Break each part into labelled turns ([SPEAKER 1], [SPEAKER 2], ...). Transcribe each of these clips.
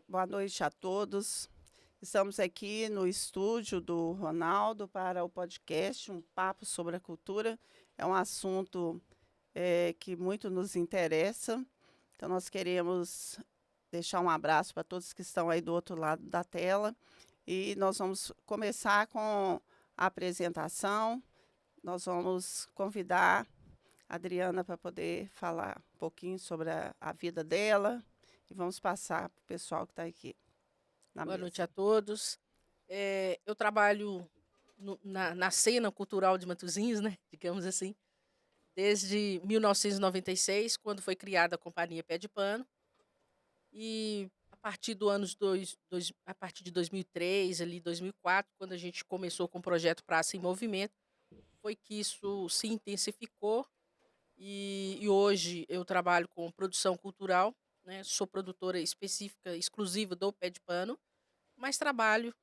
[SPEAKER 1] Boa noite a todos. Estamos aqui no estúdio do Ronaldo para o podcast Um Papo sobre a Cultura. É um assunto que muito nos interessa. Então, nós queremos deixar um abraço para todos que estão aí do outro lado da tela. E nós vamos começar com a apresentação. Nós vamos convidar a Adriana para poder falar um pouquinho sobre a vida dela. E vamos passar para o pessoal que está aqui na
[SPEAKER 2] Boa
[SPEAKER 1] mesa.
[SPEAKER 2] noite a todos. Eu trabalho na cena cultural de Matosinhos, né? Digamos assim, desde 1996, quando foi criada a Companhia Pé de Pano. E a partir do ano a partir de 2003, ali 2004, quando a gente começou com o projeto Praça em Movimento, foi que isso se intensificou. E hoje eu trabalho com produção cultural, né? Sou produtora específica, exclusiva do Pé de Pano, mas trabalho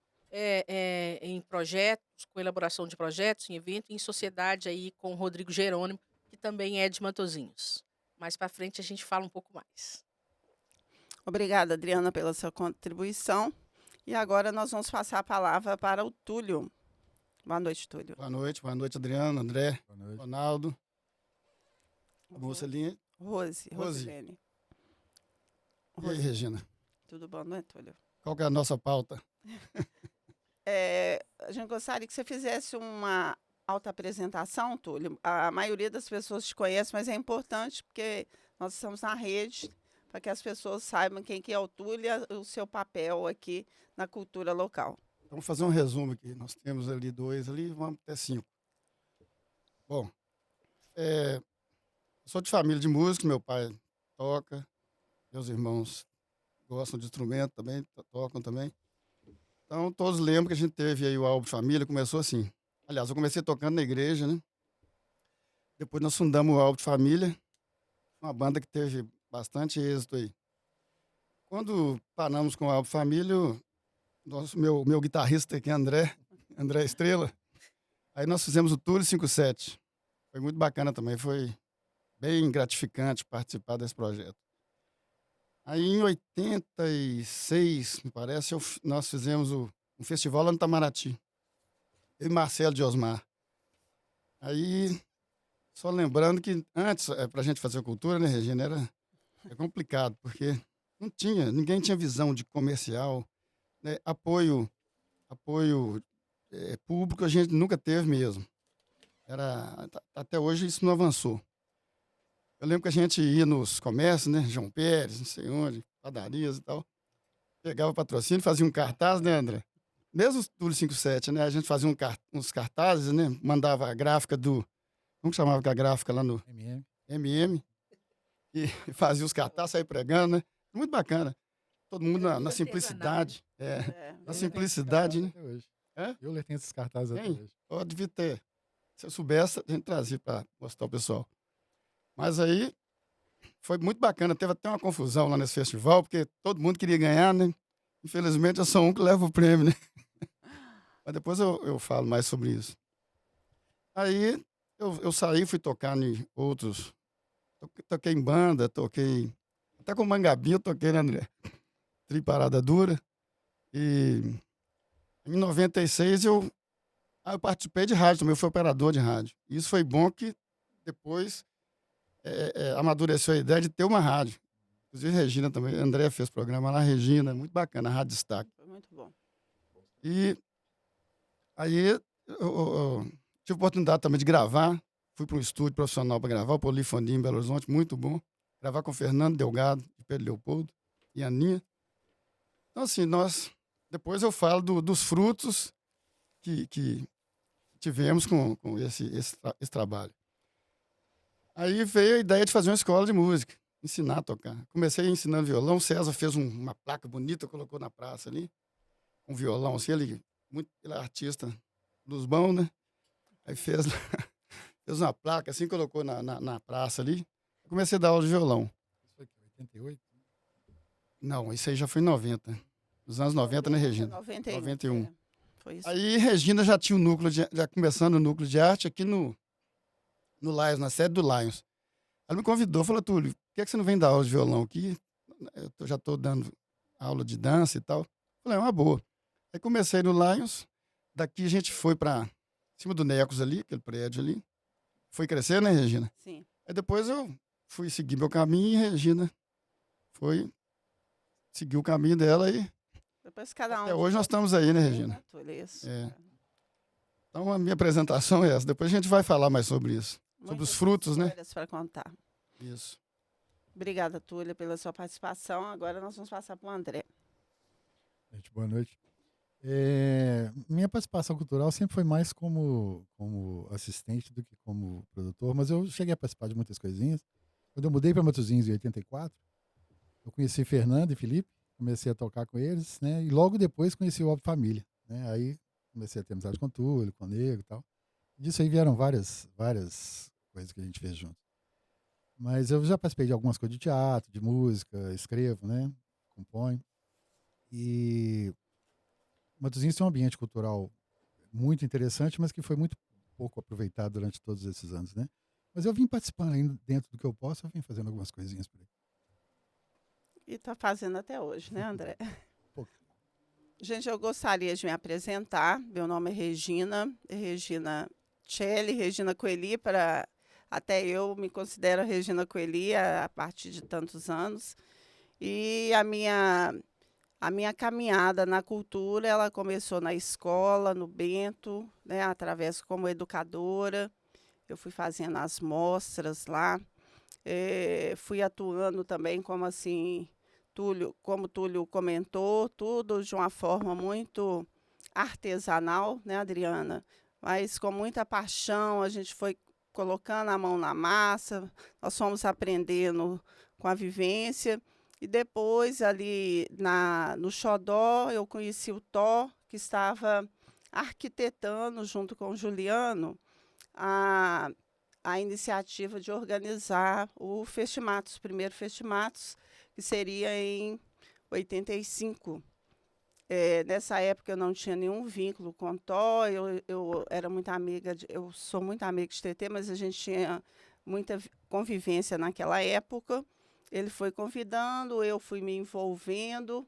[SPEAKER 2] em projetos, com elaboração de projetos, em evento, em sociedade aí com o Rodrigo Jerônimo, que também é de Matosinhos. Mais para frente a gente fala um pouco mais.
[SPEAKER 1] Obrigada, Adriana, pela sua contribuição. E agora nós vamos passar a palavra para o Túlio. Boa noite, Túlio.
[SPEAKER 3] Boa noite, Adriano, André,
[SPEAKER 4] Boa noite.
[SPEAKER 3] Ronaldo, a moça ali.
[SPEAKER 1] Rosilene.
[SPEAKER 3] E aí, Regina?
[SPEAKER 1] Tudo bom, não é, Túlio?
[SPEAKER 3] Qual que é a nossa pauta?
[SPEAKER 1] A gente gostaria que você fizesse uma autoapresentação, Túlio. A maioria das pessoas te conhece, mas é importante porque nós estamos na rede para que as pessoas saibam quem que é o Túlio e o seu papel aqui na cultura local.
[SPEAKER 3] Vamos fazer um resumo aqui. Nós temos ali 2, ali, vamos até 5. Bom, eu sou de família de músico, meu pai toca, meus irmãos gostam de instrumento também, tocam também. Então, todos lembram que a gente teve aí o álbum de família, começou assim. Aliás, eu comecei tocando na igreja, né? Depois nós fundamos o álbum de família, uma banda que teve bastante êxito aí. Quando paramos com o álbum de família, meu guitarrista aqui, André Estrela, aí nós fizemos o Túlio 57. Foi muito bacana também, foi bem gratificante participar desse projeto. Aí em 86, me parece, nós fizemos um festival lá no Itamaraty. Eu e Marcelo de Osmar. Aí, só lembrando que antes, pra gente fazer cultura, né, Regina, é complicado, porque ninguém tinha visão de comercial, né, apoio público a gente nunca teve mesmo. Até hoje isso não avançou. Eu lembro que a gente ia nos comércios, né? João Pérez, não sei onde, padarias e tal. Pegava patrocínio, fazia um cartaz, né, André? Mesmo o Túlio 57, né? A gente fazia uns cartazes, né? Mandava a gráfica do... Como que chamava a gráfica lá no... MM. E fazia os cartazes, saía pregando, né? Muito bacana. Todo mundo na simplicidade. Na simplicidade, né?
[SPEAKER 4] Eu tenho esses cartazes até hoje.
[SPEAKER 3] Eu devia ter. Se eu soubesse, a gente trazia para mostrar ao pessoal. Mas aí foi muito bacana. Teve até uma confusão lá nesse festival, porque todo mundo queria ganhar, né? Infelizmente, eu sou um que leva o prêmio, né? Mas depois eu falo mais sobre isso. Aí eu saí, fui tocar em outros. Toquei em banda, toquei. Até com Mangabinho eu toquei, né, André? Triparada Dura. E em 96 eu participei de rádio também, eu fui operador de rádio. Isso foi bom que depois amadureceu a ideia de ter uma rádio. Inclusive Regina também, André fez programa lá, Regina, muito bacana, a Rádio Destaque.
[SPEAKER 1] Foi muito bom.
[SPEAKER 3] E aí eu tive a oportunidade também de gravar, fui para um estúdio profissional para gravar, o Polifonia em Belo Horizonte, muito bom. Gravar com Fernando Delgado, de Pedro Leopoldo e Aninha. Então assim, depois eu falo dos frutos que tivemos com esse trabalho. Aí veio a ideia de fazer uma escola de música, ensinar a tocar. Comecei ensinando violão, César fez uma placa bonita, colocou na praça ali, um violão assim, ele é artista dos bons, né? Aí fez uma placa assim, colocou na praça ali. Comecei a dar aula de violão.
[SPEAKER 4] Isso foi 88?
[SPEAKER 3] Não, isso aí já foi em 90. Nos anos 90, né, Regina? 91.
[SPEAKER 1] Foi isso.
[SPEAKER 3] Aí Regina já tinha já começando o núcleo de arte aqui no Lions, na sede do Lions. Ela me convidou, falou, Túlio, por que você não vem dar aula de violão aqui? eu já estou dando aula de dança e tal. Falei, é uma boa. Aí comecei no Lions, daqui a gente foi para cima do Necos ali, aquele prédio ali. Foi crescendo, né, Regina?
[SPEAKER 1] Sim.
[SPEAKER 3] Aí depois eu fui seguir meu caminho e a Regina foi seguir o caminho dela e
[SPEAKER 1] Depois cada um
[SPEAKER 3] até
[SPEAKER 1] de
[SPEAKER 3] hoje nós
[SPEAKER 1] vocês
[SPEAKER 3] estamos aí, né,
[SPEAKER 1] tem,
[SPEAKER 3] Regina?
[SPEAKER 1] né, Túlio? Isso.
[SPEAKER 3] É. Então a minha apresentação é essa. Depois a gente vai falar mais sobre isso. Sobre os
[SPEAKER 1] Muitas
[SPEAKER 3] frutos, né?
[SPEAKER 1] histórias para contar.
[SPEAKER 3] Isso.
[SPEAKER 1] Obrigada, Túlia, pela sua participação. Agora nós vamos passar para o André.
[SPEAKER 4] Gente, boa noite. Minha participação cultural sempre foi mais como assistente do que como produtor, mas eu cheguei a participar de muitas coisinhas. Quando eu mudei para Matosinhos em 84, eu conheci Fernando e Felipe, comecei a tocar com eles, né? E logo depois conheci o Obra Família, né? Aí comecei a ter amizade com o Túlio, com o Nego e tal. Disso aí vieram várias coisas que a gente fez junto. Mas eu já participei de algumas coisas de teatro, de música, escrevo, né? Componho. E Matosinhos tem um ambiente cultural muito interessante, mas que foi muito pouco aproveitado durante todos esses anos, né? Mas eu vim participando ainda dentro do que eu posso, eu vim fazendo algumas coisinhas por aí.
[SPEAKER 1] E está fazendo até hoje, né, André?
[SPEAKER 4] Pouco.
[SPEAKER 1] Gente, eu gostaria de me apresentar. Meu nome é Regina Celli, Regina Coeli, até eu me considero Regina Coeli a partir de tantos anos. E a minha caminhada na cultura, ela começou na escola, no Bento, né, através como educadora. Eu fui fazendo as mostras lá, fui atuando também como assim, como Túlio comentou, tudo de uma forma muito artesanal, né, Adriana? Mas com muita paixão, a gente foi colocando a mão na massa, nós fomos aprendendo com a vivência. E depois, ali no Xodó, eu conheci o Tó, que estava arquitetando, junto com o Juliano, a, a iniciativa de organizar o Festimatos, o primeiro Festimatos, que seria em 85. Nessa época eu não tinha nenhum vínculo com o Tó, eu era muito amiga, eu sou muito amiga de TT, mas a gente tinha muita convivência naquela época. Ele foi convidando, eu fui me envolvendo.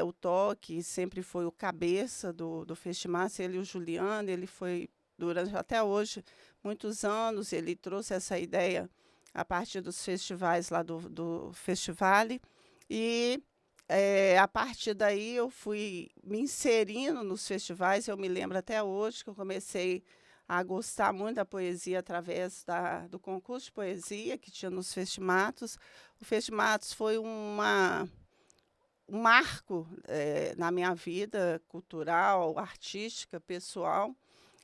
[SPEAKER 1] O Tó, que sempre foi o cabeça do Festimatos, ele e o Juliano, ele foi, durante até hoje, muitos anos, ele trouxe essa ideia a partir dos festivais lá do Festivale. E a partir daí eu fui me inserindo nos festivais. Eu me lembro até hoje que eu comecei a gostar muito da poesia através do concurso de poesia que tinha nos Festimatos. O Festimatos foi um marco na minha vida cultural, artística, pessoal.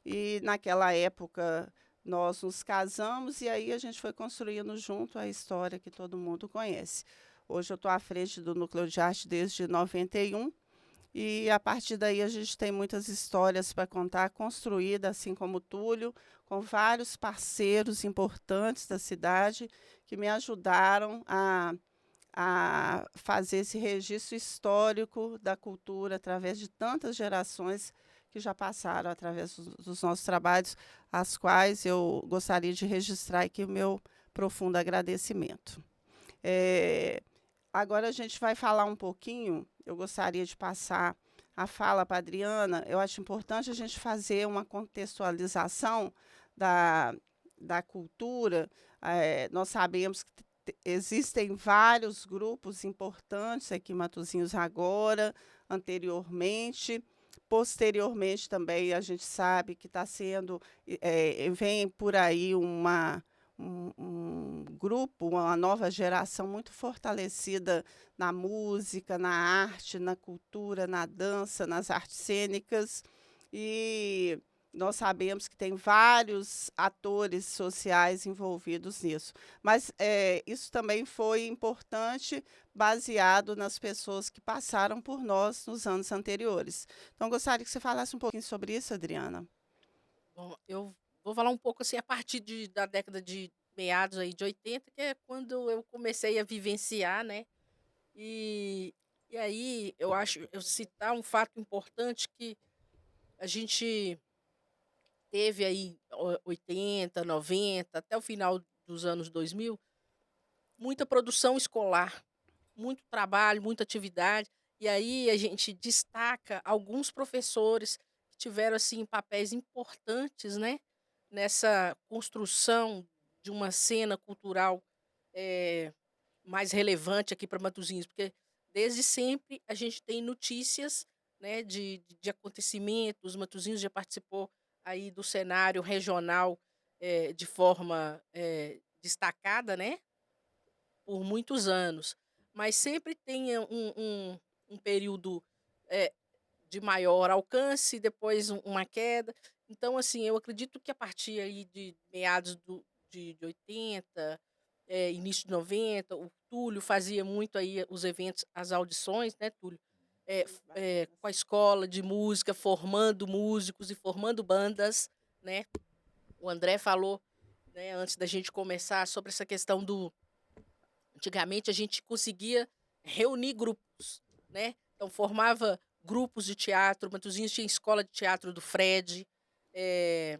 [SPEAKER 1] E naquela época nós nos casamos e aí a gente foi construindo junto a história que todo mundo conhece. Hoje eu estou à frente do Núcleo de Arte desde 91 e a partir daí a gente tem muitas histórias para contar, construída, assim como o Túlio, com vários parceiros importantes da cidade que me ajudaram a fazer esse registro histórico da cultura através de tantas gerações que já passaram através dos nossos trabalhos, às quais eu gostaria de registrar aqui o meu profundo agradecimento. Agora a gente vai falar um pouquinho, eu gostaria de passar a fala para a Adriana. Eu acho importante a gente fazer uma contextualização da cultura. Nós sabemos que existem vários grupos importantes aqui em Matosinhos agora, anteriormente. Posteriormente também a gente sabe que está sendo, vem por aí um grupo, uma nova geração muito fortalecida na música, na arte, na cultura, na dança, nas artes cênicas. E nós sabemos que tem vários atores sociais envolvidos nisso. Mas isso também foi importante, baseado nas pessoas que passaram por nós nos anos anteriores. Então, gostaria que você falasse um pouquinho sobre isso, Adriana.
[SPEAKER 2] Bom, eu vou falar um pouco assim a partir da década de meados aí de 80, que é quando eu comecei a vivenciar, né? E aí eu citar um fato importante que a gente teve aí 80, 90, até o final dos anos 2000, muita produção escolar, muito trabalho, muita atividade. E aí a gente destaca alguns professores que tiveram assim papéis importantes, né, nessa construção de uma cena cultural eh, mais relevante aqui para Matosinhos, porque desde sempre a gente tem notícias, né, de acontecimentos. Matosinhos já participou aí do cenário regional de forma destacada, né, por muitos anos, mas sempre tem um período eh, de maior alcance, depois uma queda. Então, assim, eu acredito que a partir aí de meados de 80, início de 90, o Túlio fazia muito aí os eventos, as audições, né, Túlio? Com a escola de música, formando músicos e formando bandas, né? O André falou, né, antes da gente começar, sobre essa questão do. Antigamente a gente conseguia reunir grupos, né? Então formava grupos de teatro. Matosinhos tinha escola de teatro do Fred, eh,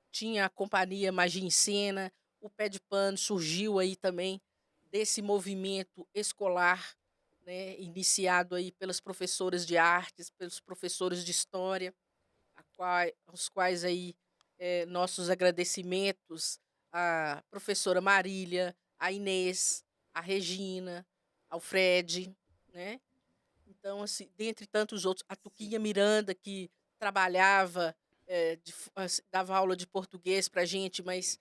[SPEAKER 2] tinha a companhia Magia em Cena. O Pé de Pano surgiu aí também desse movimento escolar, né? Iniciado aí pelas professoras de artes, pelos professores de história, aos quais aí nossos agradecimentos à professora Marília, à Inês, à Regina, ao Fred, né? Então, assim, dentre tantos outros, a Tuquinha Miranda, que trabalhava, dava aula de português para a gente, mas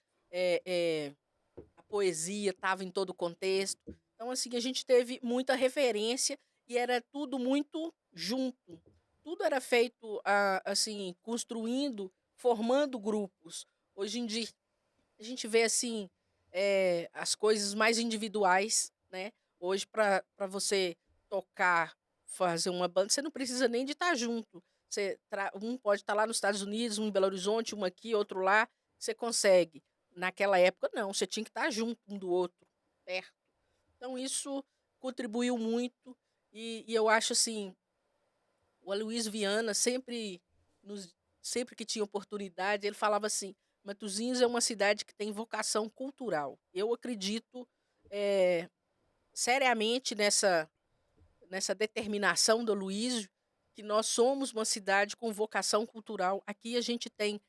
[SPEAKER 2] a poesia estava em todo o contexto. Então, assim, a gente teve muita referência e era tudo muito junto. Tudo era feito, assim, construindo, formando grupos. Hoje em dia, a gente vê, assim, as coisas mais individuais, né? Hoje, para você tocar, fazer uma banda, você não precisa nem de estar junto. Um pode estar lá nos Estados Unidos, um em Belo Horizonte, um aqui, outro lá, você consegue. Naquela época, não, você tinha que estar junto um do outro, perto. Então, isso contribuiu muito e eu acho, assim, o Aloysio Viana sempre que tinha oportunidade, ele falava assim: Matosinhos é uma cidade que tem vocação cultural. Eu acredito seriamente nessa determinação do Aloysio, que nós somos uma cidade com vocação cultural. Aqui a gente tem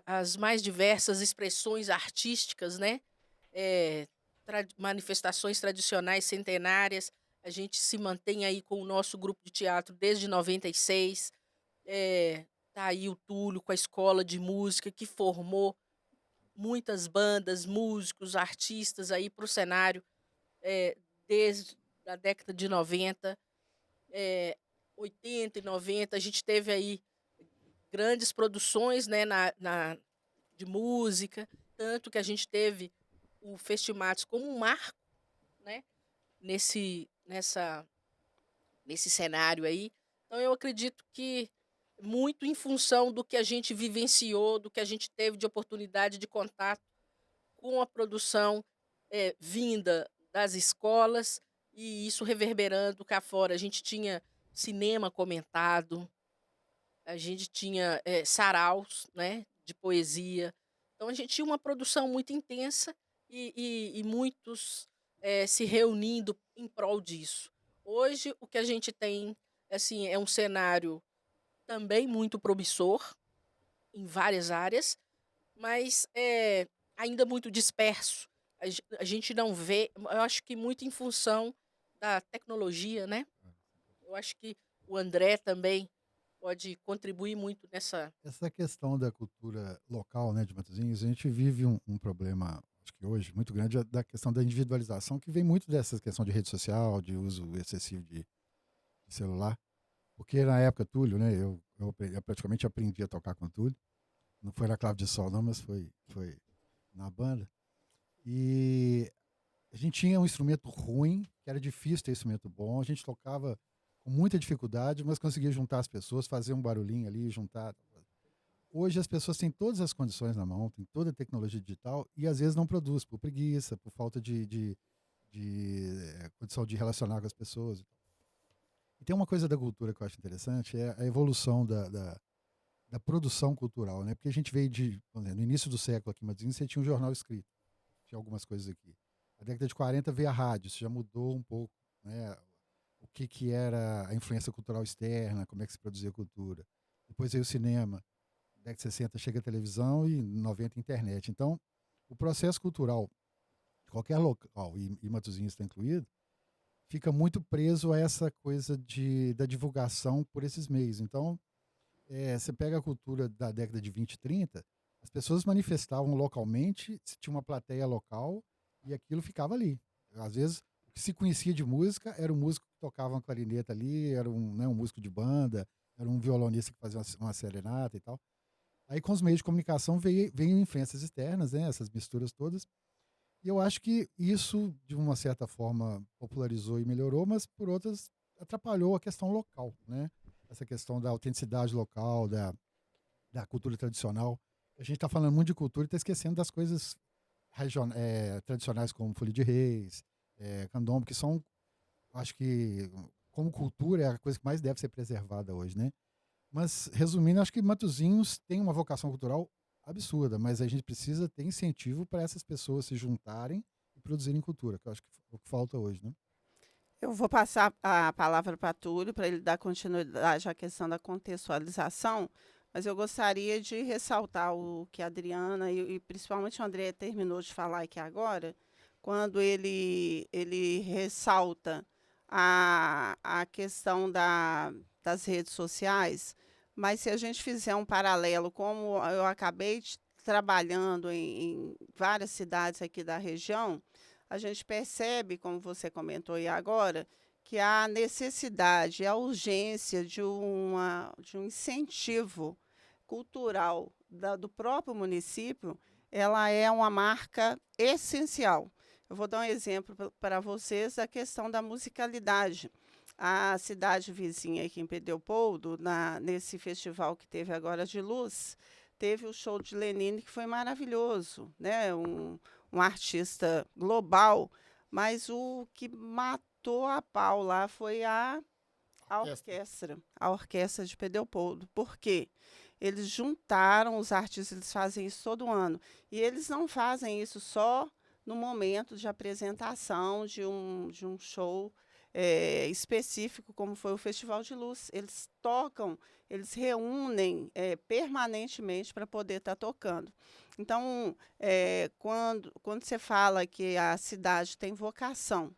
[SPEAKER 2] as mais diversas expressões artísticas, né? Manifestações tradicionais centenárias. A gente se mantém aí com o nosso grupo de teatro desde 96. Tá aí o Túlio com a escola de música que formou muitas bandas, músicos, artistas aí para o cenário desde a década de 90, 80 e 90. A gente teve aí grandes produções, né, de música, tanto que a gente teve o Festimatos como um marco, né, nesse, nessa, nesse cenário aí. Então, eu acredito que muito em função do que a gente vivenciou, do que a gente teve de oportunidade de contato com a produção vinda das escolas e isso reverberando cá fora. A gente tinha cinema comentado, a gente tinha saraus, né, de poesia. Então, a gente tinha uma produção muito intensa e muitos se reunindo em prol disso. Hoje, o que a gente tem assim, é um cenário também muito promissor em várias áreas, mas ainda muito disperso. A gente não vê, eu acho que muito em função da tecnologia, né? Eu acho que o André também pode contribuir muito nessa.
[SPEAKER 4] Essa questão da cultura local, né, de Matosinhos, a gente vive um problema, acho que hoje, muito grande, da questão da individualização, que vem muito dessa questão de rede social, de uso excessivo de celular. Porque na época, Túlio, né, eu praticamente aprendi a tocar com Túlio. Não foi na clave de sol, não, mas foi na banda. E a gente tinha um instrumento ruim, que era difícil ter instrumento bom. A gente tocava com muita dificuldade, mas conseguia juntar as pessoas, fazer um barulhinho ali, juntar. Hoje as pessoas têm todas as condições na mão, têm toda a tecnologia digital e às vezes não produz por preguiça, por falta de condição de relacionar com as pessoas. E tem uma coisa da cultura que eu acho interessante, é a evolução da produção cultural, né? Porque a gente veio no início do século aqui em Matosinhos, você tinha um jornal escrito, tinha algumas coisas aqui. A década de 40 veio a rádio, isso já mudou um pouco, né? O que era a influência cultural externa, como é que se produzia cultura. Depois veio o cinema, década de 60 chega a televisão e 90 a internet. Então, o processo cultural de qualquer local, e Matosinhos está incluído, fica muito preso a essa coisa da divulgação por esses meios. Então, você pega a cultura da década de 20 e 30, as pessoas manifestavam localmente, se tinha uma plateia local, e aquilo ficava ali. Às vezes, o que se conhecia de música era um músico que tocava uma clarineta ali, era um músico de banda, era um violonista que fazia uma serenata e tal. Aí, com os meios de comunicação, veio influências externas, né, essas misturas todas. E eu acho que isso, de uma certa forma, popularizou e melhorou, mas, por outras, atrapalhou a questão local, né? Essa questão da autenticidade local, da cultura tradicional. A gente está falando muito de cultura e está esquecendo das coisas tradicionais, como Folia de Reis, Candomblé, que são, acho que, como cultura, é a coisa que mais deve ser preservada hoje, né? Mas, resumindo, acho que Matosinhos tem uma vocação cultural absurda, mas a gente precisa ter incentivo para essas pessoas se juntarem e produzirem cultura, que eu acho que é o que falta hoje, né?
[SPEAKER 1] Eu vou passar a palavra para Túlio, para ele dar continuidade à questão da contextualização, mas eu gostaria de ressaltar o que a Adriana e principalmente o André terminou de falar aqui agora, quando ele ressalta a questão das redes sociais, mas se a gente fizer um paralelo, como eu acabei trabalhando em várias cidades aqui da região, a gente percebe, como você comentou aí agora, que a necessidade, a urgência de um incentivo cultural do próprio município, ela é uma marca essencial. Eu vou dar um exemplo para vocês da questão da musicalidade. A cidade vizinha aqui em Pedreopoldo, nesse festival que teve agora de Luz, teve o show de Lenine, que foi maravilhoso, né? Um artista global, mas o que matou a pau lá foi a orquestra de Pedreopoldo. Por quê? Eles juntaram os artistas, eles fazem isso todo ano. E eles não fazem isso só no momento de apresentação de um show específico, como foi o Festival de Luz. Eles tocam, eles reúnem permanentemente para poder estar tocando. Então, quando você fala que a cidade tem vocação,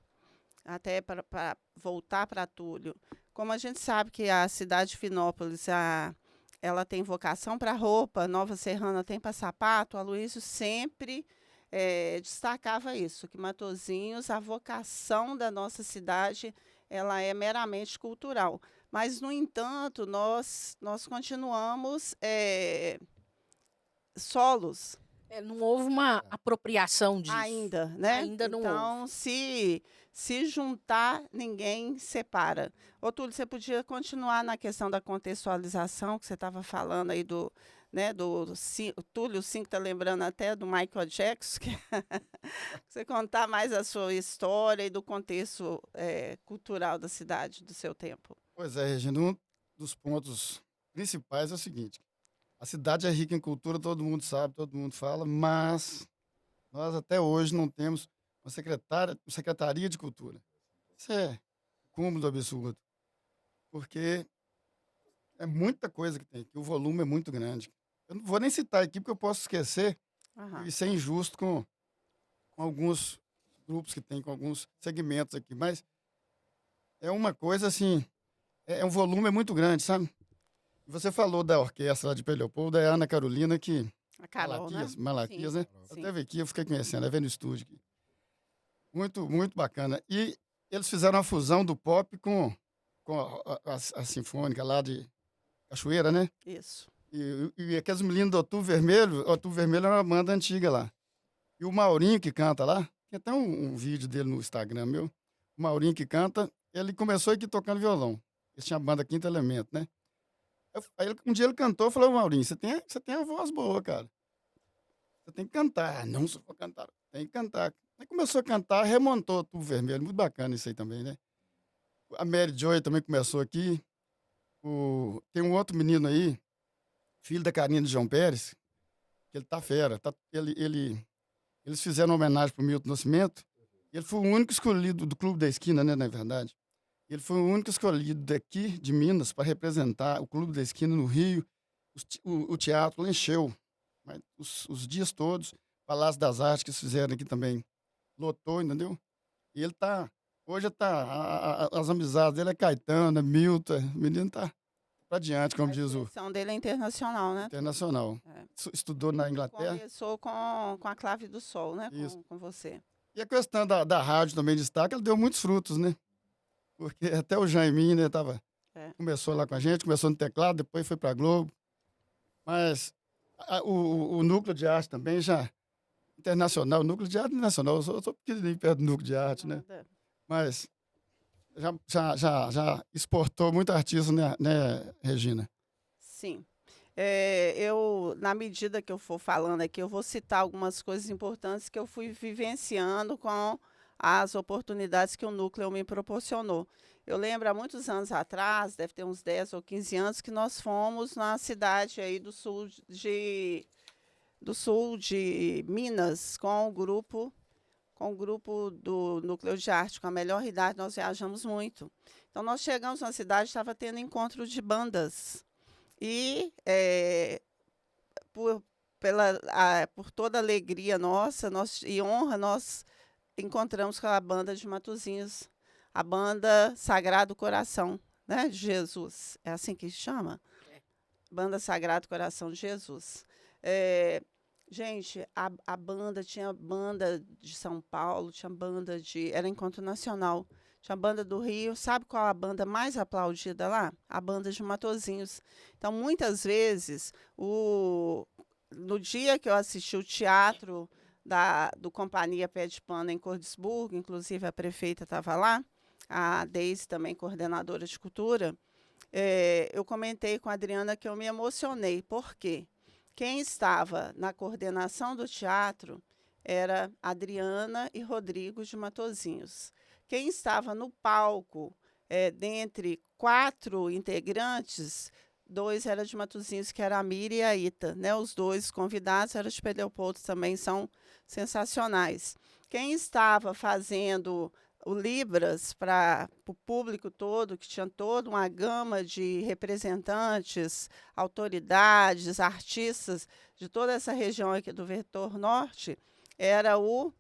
[SPEAKER 1] até para voltar para Túlio, como a gente sabe que a cidade de Finópolis, ela tem vocação para roupa, Nova Serrana tem para sapato, a Luísio sempre destacava isso, que Matosinhos, a vocação da nossa cidade, ela é meramente cultural. Mas, no entanto, nós continuamos solos.
[SPEAKER 2] Não houve uma apropriação disso.
[SPEAKER 1] Ainda, né?
[SPEAKER 2] Ainda não houve.
[SPEAKER 1] Então, se juntar, ninguém separa. Ô, Túlio, você podia continuar na questão da contextualização, que você estava falando aí o Túlio 5 está lembrando até do Michael Jackson, que você contar mais a sua história e do contexto cultural da cidade, do seu tempo.
[SPEAKER 3] Pois é, Regina, um dos pontos principais é o seguinte: a cidade é rica em cultura, todo mundo sabe, todo mundo fala, mas nós até hoje não temos uma secretaria de cultura. Isso é cúmulo do absurdo, porque é muita coisa que tem aqui, o volume é muito grande. Eu não vou nem citar aqui, porque eu posso esquecer e ser injusto com alguns grupos que tem, com alguns segmentos aqui, mas é uma coisa assim, um volume muito grande, sabe? Você falou da orquestra lá de Pedreopoldo, da Ana Carolina, que...
[SPEAKER 1] A Carol,
[SPEAKER 3] Malaquias, né? Eu
[SPEAKER 1] Sim.
[SPEAKER 3] esteve aqui, eu fiquei conhecendo, vendo no estúdio aqui. Muito, muito bacana. E eles fizeram uma fusão do pop com a sinfônica lá de Cachoeira, né?
[SPEAKER 1] Isso.
[SPEAKER 3] E aqueles meninos do Outubro Vermelho era uma banda antiga lá. E o Maurinho, que canta lá, tem até um vídeo dele no Instagram meu, o Maurinho que canta, ele começou aqui tocando violão. Eles tinham a banda Quinto Elemento, né? Aí um dia ele cantou e falou: Maurinho, você tem a voz boa, cara. Você tem que cantar. Não, se eu for cantar, tem que cantar. Aí começou a cantar, remontou Tudo Vermelho. Muito bacana isso aí também, né? A Mary Joy também começou aqui. Tem um outro menino aí, filho da Karina de João Pérez, que ele tá fera. Eles fizeram uma homenagem pro Milton Nascimento Ele foi o único escolhido do Clube da Esquina, né, na verdade. Ele foi o único escolhido daqui, de Minas, para representar o Clube da Esquina no Rio. O teatro encheu, mas os dias todos. Palácio das Artes que eles fizeram aqui também lotou, entendeu? E ele tá. Hoje tá. As amizades dele é Caetano, é Milton. O menino tá pra diante, como
[SPEAKER 1] A
[SPEAKER 3] diz o
[SPEAKER 1] expressão dele é internacional, né?
[SPEAKER 3] internacional.
[SPEAKER 1] É.
[SPEAKER 3] Estudou na Inglaterra.
[SPEAKER 1] Começou com a clave do sol, né?
[SPEAKER 3] Isso.
[SPEAKER 1] Com você.
[SPEAKER 3] E a questão da rádio também destaca, ela deu muitos frutos, né? Porque até o Jaiminho, né, começou lá com a gente, começou no teclado, depois foi pra Globo. Mas o núcleo de arte também já internacional, o núcleo de arte internacional, eu sou pequenininho perto do núcleo de arte, né?
[SPEAKER 1] Nada.
[SPEAKER 3] Mas já exportou muito artista, né, Regina?
[SPEAKER 1] Sim. Na medida que eu for falando aqui, eu vou citar algumas coisas importantes que eu fui vivenciando com as oportunidades que o núcleo me proporcionou. Eu lembro, há muitos anos atrás, deve ter uns 10 ou 15 anos, que nós fomos na cidade aí do sul de Minas, com o grupo do Núcleo de Arte, com a Melhor Idade, nós viajamos muito. Então, nós chegamos na cidade, estava tendo encontro de bandas. E por toda a alegria nossa e honra, nós encontramos com a banda de Matosinhos, a banda Sagrado Coração, né, de Jesus. É assim que chama? Banda Sagrado Coração de Jesus. Gente, a banda, tinha banda de São Paulo, tinha banda era encontro nacional. Tinha a banda do Rio. Sabe qual a banda mais aplaudida lá? A banda de Matosinhos. Então, muitas vezes, no dia que eu assisti o teatro do Companhia Pé de Pano em Cordisburgo, inclusive a prefeita estava lá, a Deise também coordenadora de cultura, eu comentei com a Adriana que eu me emocionei. Por quê? Quem estava na coordenação do teatro era Adriana e Rodrigo de Matosinhos. Quem estava no palco, dentre 4 integrantes, 2 eram de Matosinhos, que era a Miri e a Ita. Né? Os 2 convidados eram de Leopoldo, também são sensacionais. Quem estava fazendo o Libras para o público todo, que tinha toda uma gama de representantes, autoridades, artistas de toda essa região aqui do Vetor Norte, era o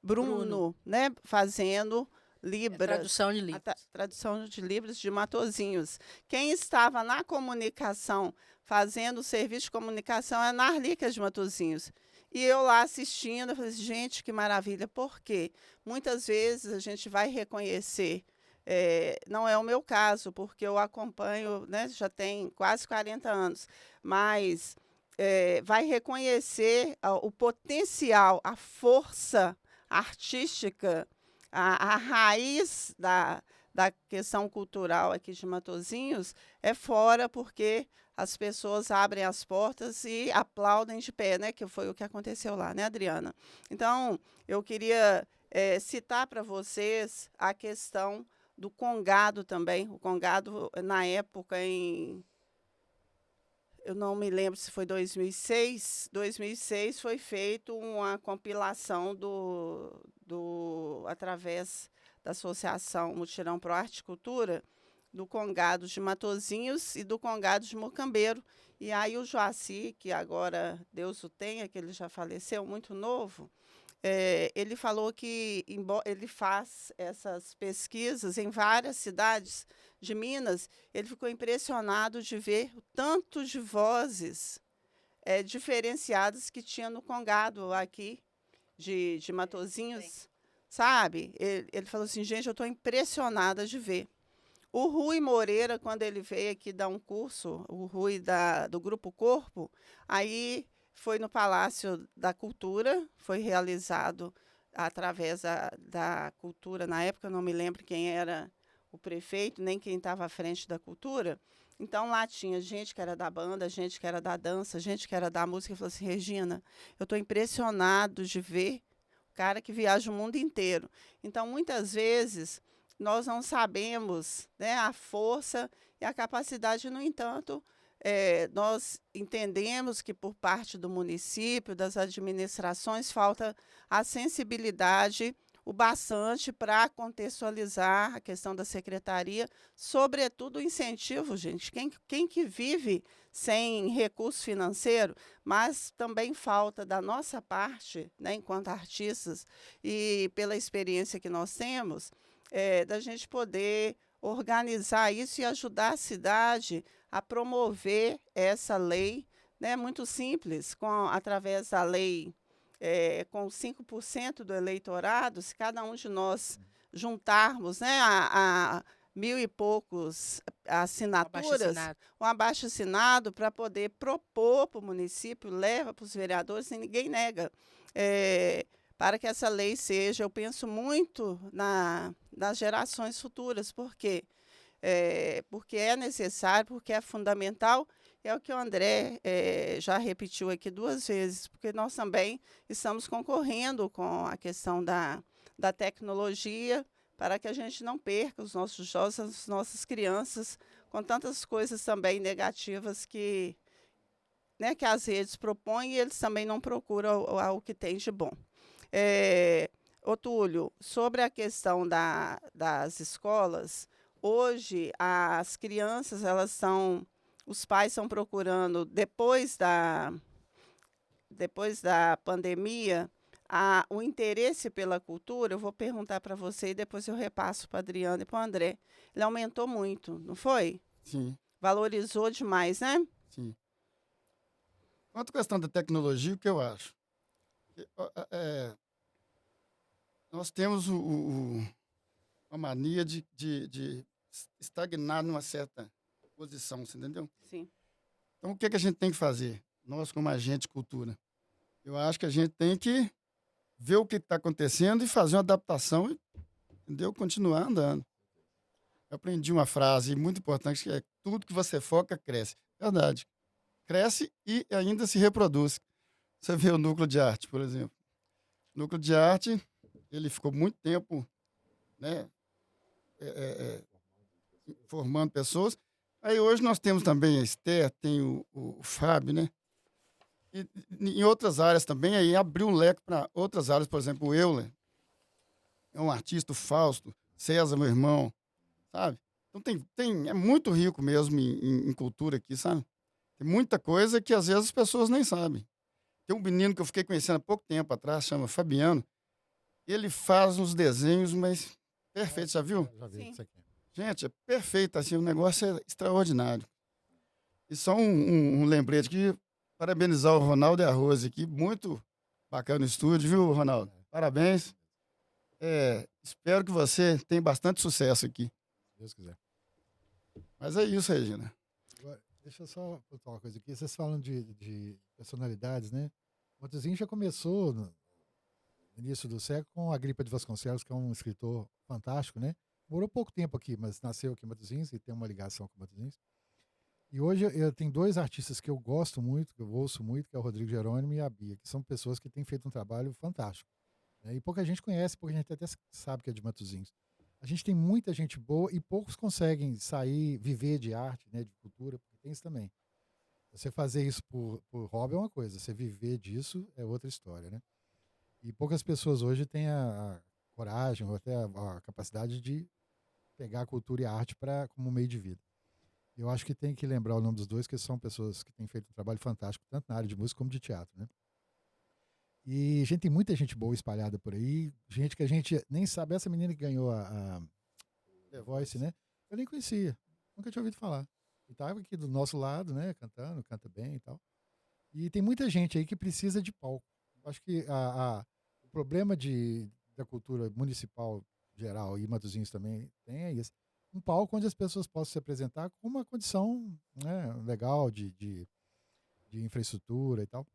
[SPEAKER 1] Bruno. Né? Fazendo Libras.
[SPEAKER 2] Tradução de Libras.
[SPEAKER 1] Tradução de Libras de Matosinhos. Quem estava na comunicação, fazendo o serviço de comunicação, é a Narlica de Matosinhos. E eu lá assistindo, eu falei assim, gente, que maravilha. Por quê? Muitas vezes a gente vai reconhecer, não é o meu caso, porque eu acompanho, né, já tem quase 40 anos, mas vai reconhecer o potencial, a força artística, a raiz da questão cultural aqui de Matosinhos é fora, porque as pessoas abrem as portas e aplaudem de pé, né? Que foi o que aconteceu lá, né, Adriana? Então, eu queria citar para vocês a questão do Congado também. O Congado, na época, eu não me lembro se foi 2006. 2006 foi feito uma compilação através da Associação Mutirão Pro Arte e Cultura, do Congado de Matosinhos e do Congado de Mocambeiro. E aí o Joaci, que agora Deus o tenha, que ele já faleceu, muito novo, ele falou que ele faz essas pesquisas em várias cidades de Minas. Ele ficou impressionado de ver o tanto de vozes diferenciadas que tinha no Congado aqui de Matosinhos, sabe? Ele falou assim, gente, eu estou impressionada de ver. O Rui Moreira, quando ele veio aqui dar um curso, o Rui do Grupo Corpo, aí foi no Palácio da Cultura, foi realizado através da Cultura. Na época, eu não me lembro quem era o prefeito, nem quem estava à frente da Cultura. Então, lá tinha gente que era da banda, gente que era da dança, gente que era da música. E falou assim, Regina, eu estou impressionado de ver o cara que viaja o mundo inteiro. Então, muitas vezes, nós não sabemos, né, a força e a capacidade. No entanto, nós entendemos que, por parte do município, das administrações, falta a sensibilidade, o bastante para contextualizar a questão da secretaria, sobretudo o incentivo, gente. Quem que vive sem recurso financeiro, mas também falta da nossa parte, né, enquanto artistas, e pela experiência que nós temos, da gente poder organizar isso e ajudar a cidade a promover essa lei, né, muito simples, através da lei com 5% do eleitorado, se cada um de nós juntarmos, né, a 1.000 e poucos assinaturas,
[SPEAKER 2] Abaixo-assinado.
[SPEAKER 1] um abaixo-assinado para poder propor para o município, leva para os vereadores e ninguém nega. Para que essa lei seja, eu penso muito nas gerações futuras, porque é necessário, porque é fundamental. É o que o André já repetiu aqui 2 vezes, porque nós também estamos concorrendo com a questão da tecnologia, para que a gente não perca os nossos jovens, as nossas crianças, com tantas coisas também negativas que, né, que as redes propõem e eles também não procuram o que tem de bom. Ô Túlio, sobre a questão das escolas, hoje as crianças, os pais estão procurando, depois da pandemia, o interesse pela cultura. Eu vou perguntar para você e depois eu repasso para a Adriana e para o André. Ele aumentou muito, não foi?
[SPEAKER 3] Sim,
[SPEAKER 1] Valorizou demais, né?
[SPEAKER 3] sim. Quanto à questão da tecnologia, o que eu acho? Nós temos uma mania de estagnar numa certa posição, você entendeu?
[SPEAKER 1] Sim.
[SPEAKER 3] Então, o que a gente tem que fazer? Nós, como agente de cultura, eu acho que a gente tem que ver o que está acontecendo e fazer uma adaptação, entendeu? Continuar andando. Eu aprendi uma frase muito importante que é: tudo que você foca, cresce. Verdade. Cresce e ainda se reproduz. Você vê o núcleo de arte, por exemplo. O núcleo de arte, ele ficou muito tempo, né, formando pessoas. Aí hoje nós temos também a Esther, tem o Fábio, né? E em outras áreas também, aí abriu um leque para outras áreas, por exemplo, o Euler é um artista, o Fausto, César, meu irmão, sabe? Então é muito rico mesmo em cultura aqui, sabe? Tem muita coisa que às vezes as pessoas nem sabem. Tem um menino que eu fiquei conhecendo há pouco tempo atrás, chama Fabiano. Ele faz uns desenhos, mas perfeito, já viu?
[SPEAKER 4] Já vi
[SPEAKER 1] Sim.
[SPEAKER 4] isso aqui.
[SPEAKER 3] Gente, é perfeito, assim, o negócio é extraordinário. E só um lembrete aqui, parabenizar o Ronaldo e a Rose aqui, muito bacana o estúdio, viu, Ronaldo? Parabéns. Espero que você tenha bastante sucesso aqui.
[SPEAKER 4] Se Deus quiser.
[SPEAKER 3] Mas é isso, Regina.
[SPEAKER 4] Agora, deixa eu só botar uma coisa aqui. Vocês falam de personalidades, né? Matosinhos já começou no início do século com a Agripa de Vasconcelos, que é um escritor fantástico, né? Morou pouco tempo aqui, mas nasceu aqui em Matosinhos e tem uma ligação com Matosinhos. E hoje eu tenho 2 artistas que eu gosto muito, que eu ouço muito, que é o Rodrigo Jerônimo e a Bia, que são pessoas que têm feito um trabalho fantástico, né? E pouca gente conhece, pouca gente até sabe que é de Matosinhos. A gente tem muita gente boa e poucos conseguem sair, viver de arte, né, de cultura, porque tem isso também. Você fazer isso por hobby é uma coisa, você viver disso é outra história, né? E poucas pessoas hoje têm a coragem ou até a capacidade de pegar a cultura e a arte como meio de vida. Eu acho que tem que lembrar o nome dos dois, que são pessoas que têm feito um trabalho fantástico, tanto na área de música como de teatro, né? E tem muita gente boa espalhada por aí, gente que a gente nem sabe. Essa menina que ganhou a The Voice, né? Eu nem conhecia, nunca tinha ouvido falar. E estava aqui do nosso lado, né? Cantando, canta bem e tal. E tem muita gente aí que precisa de palco. Acho que o problema da cultura municipal geral e Matosinhos também é isso. Um palco onde as pessoas possam se apresentar com uma condição, né, legal de infraestrutura e tal.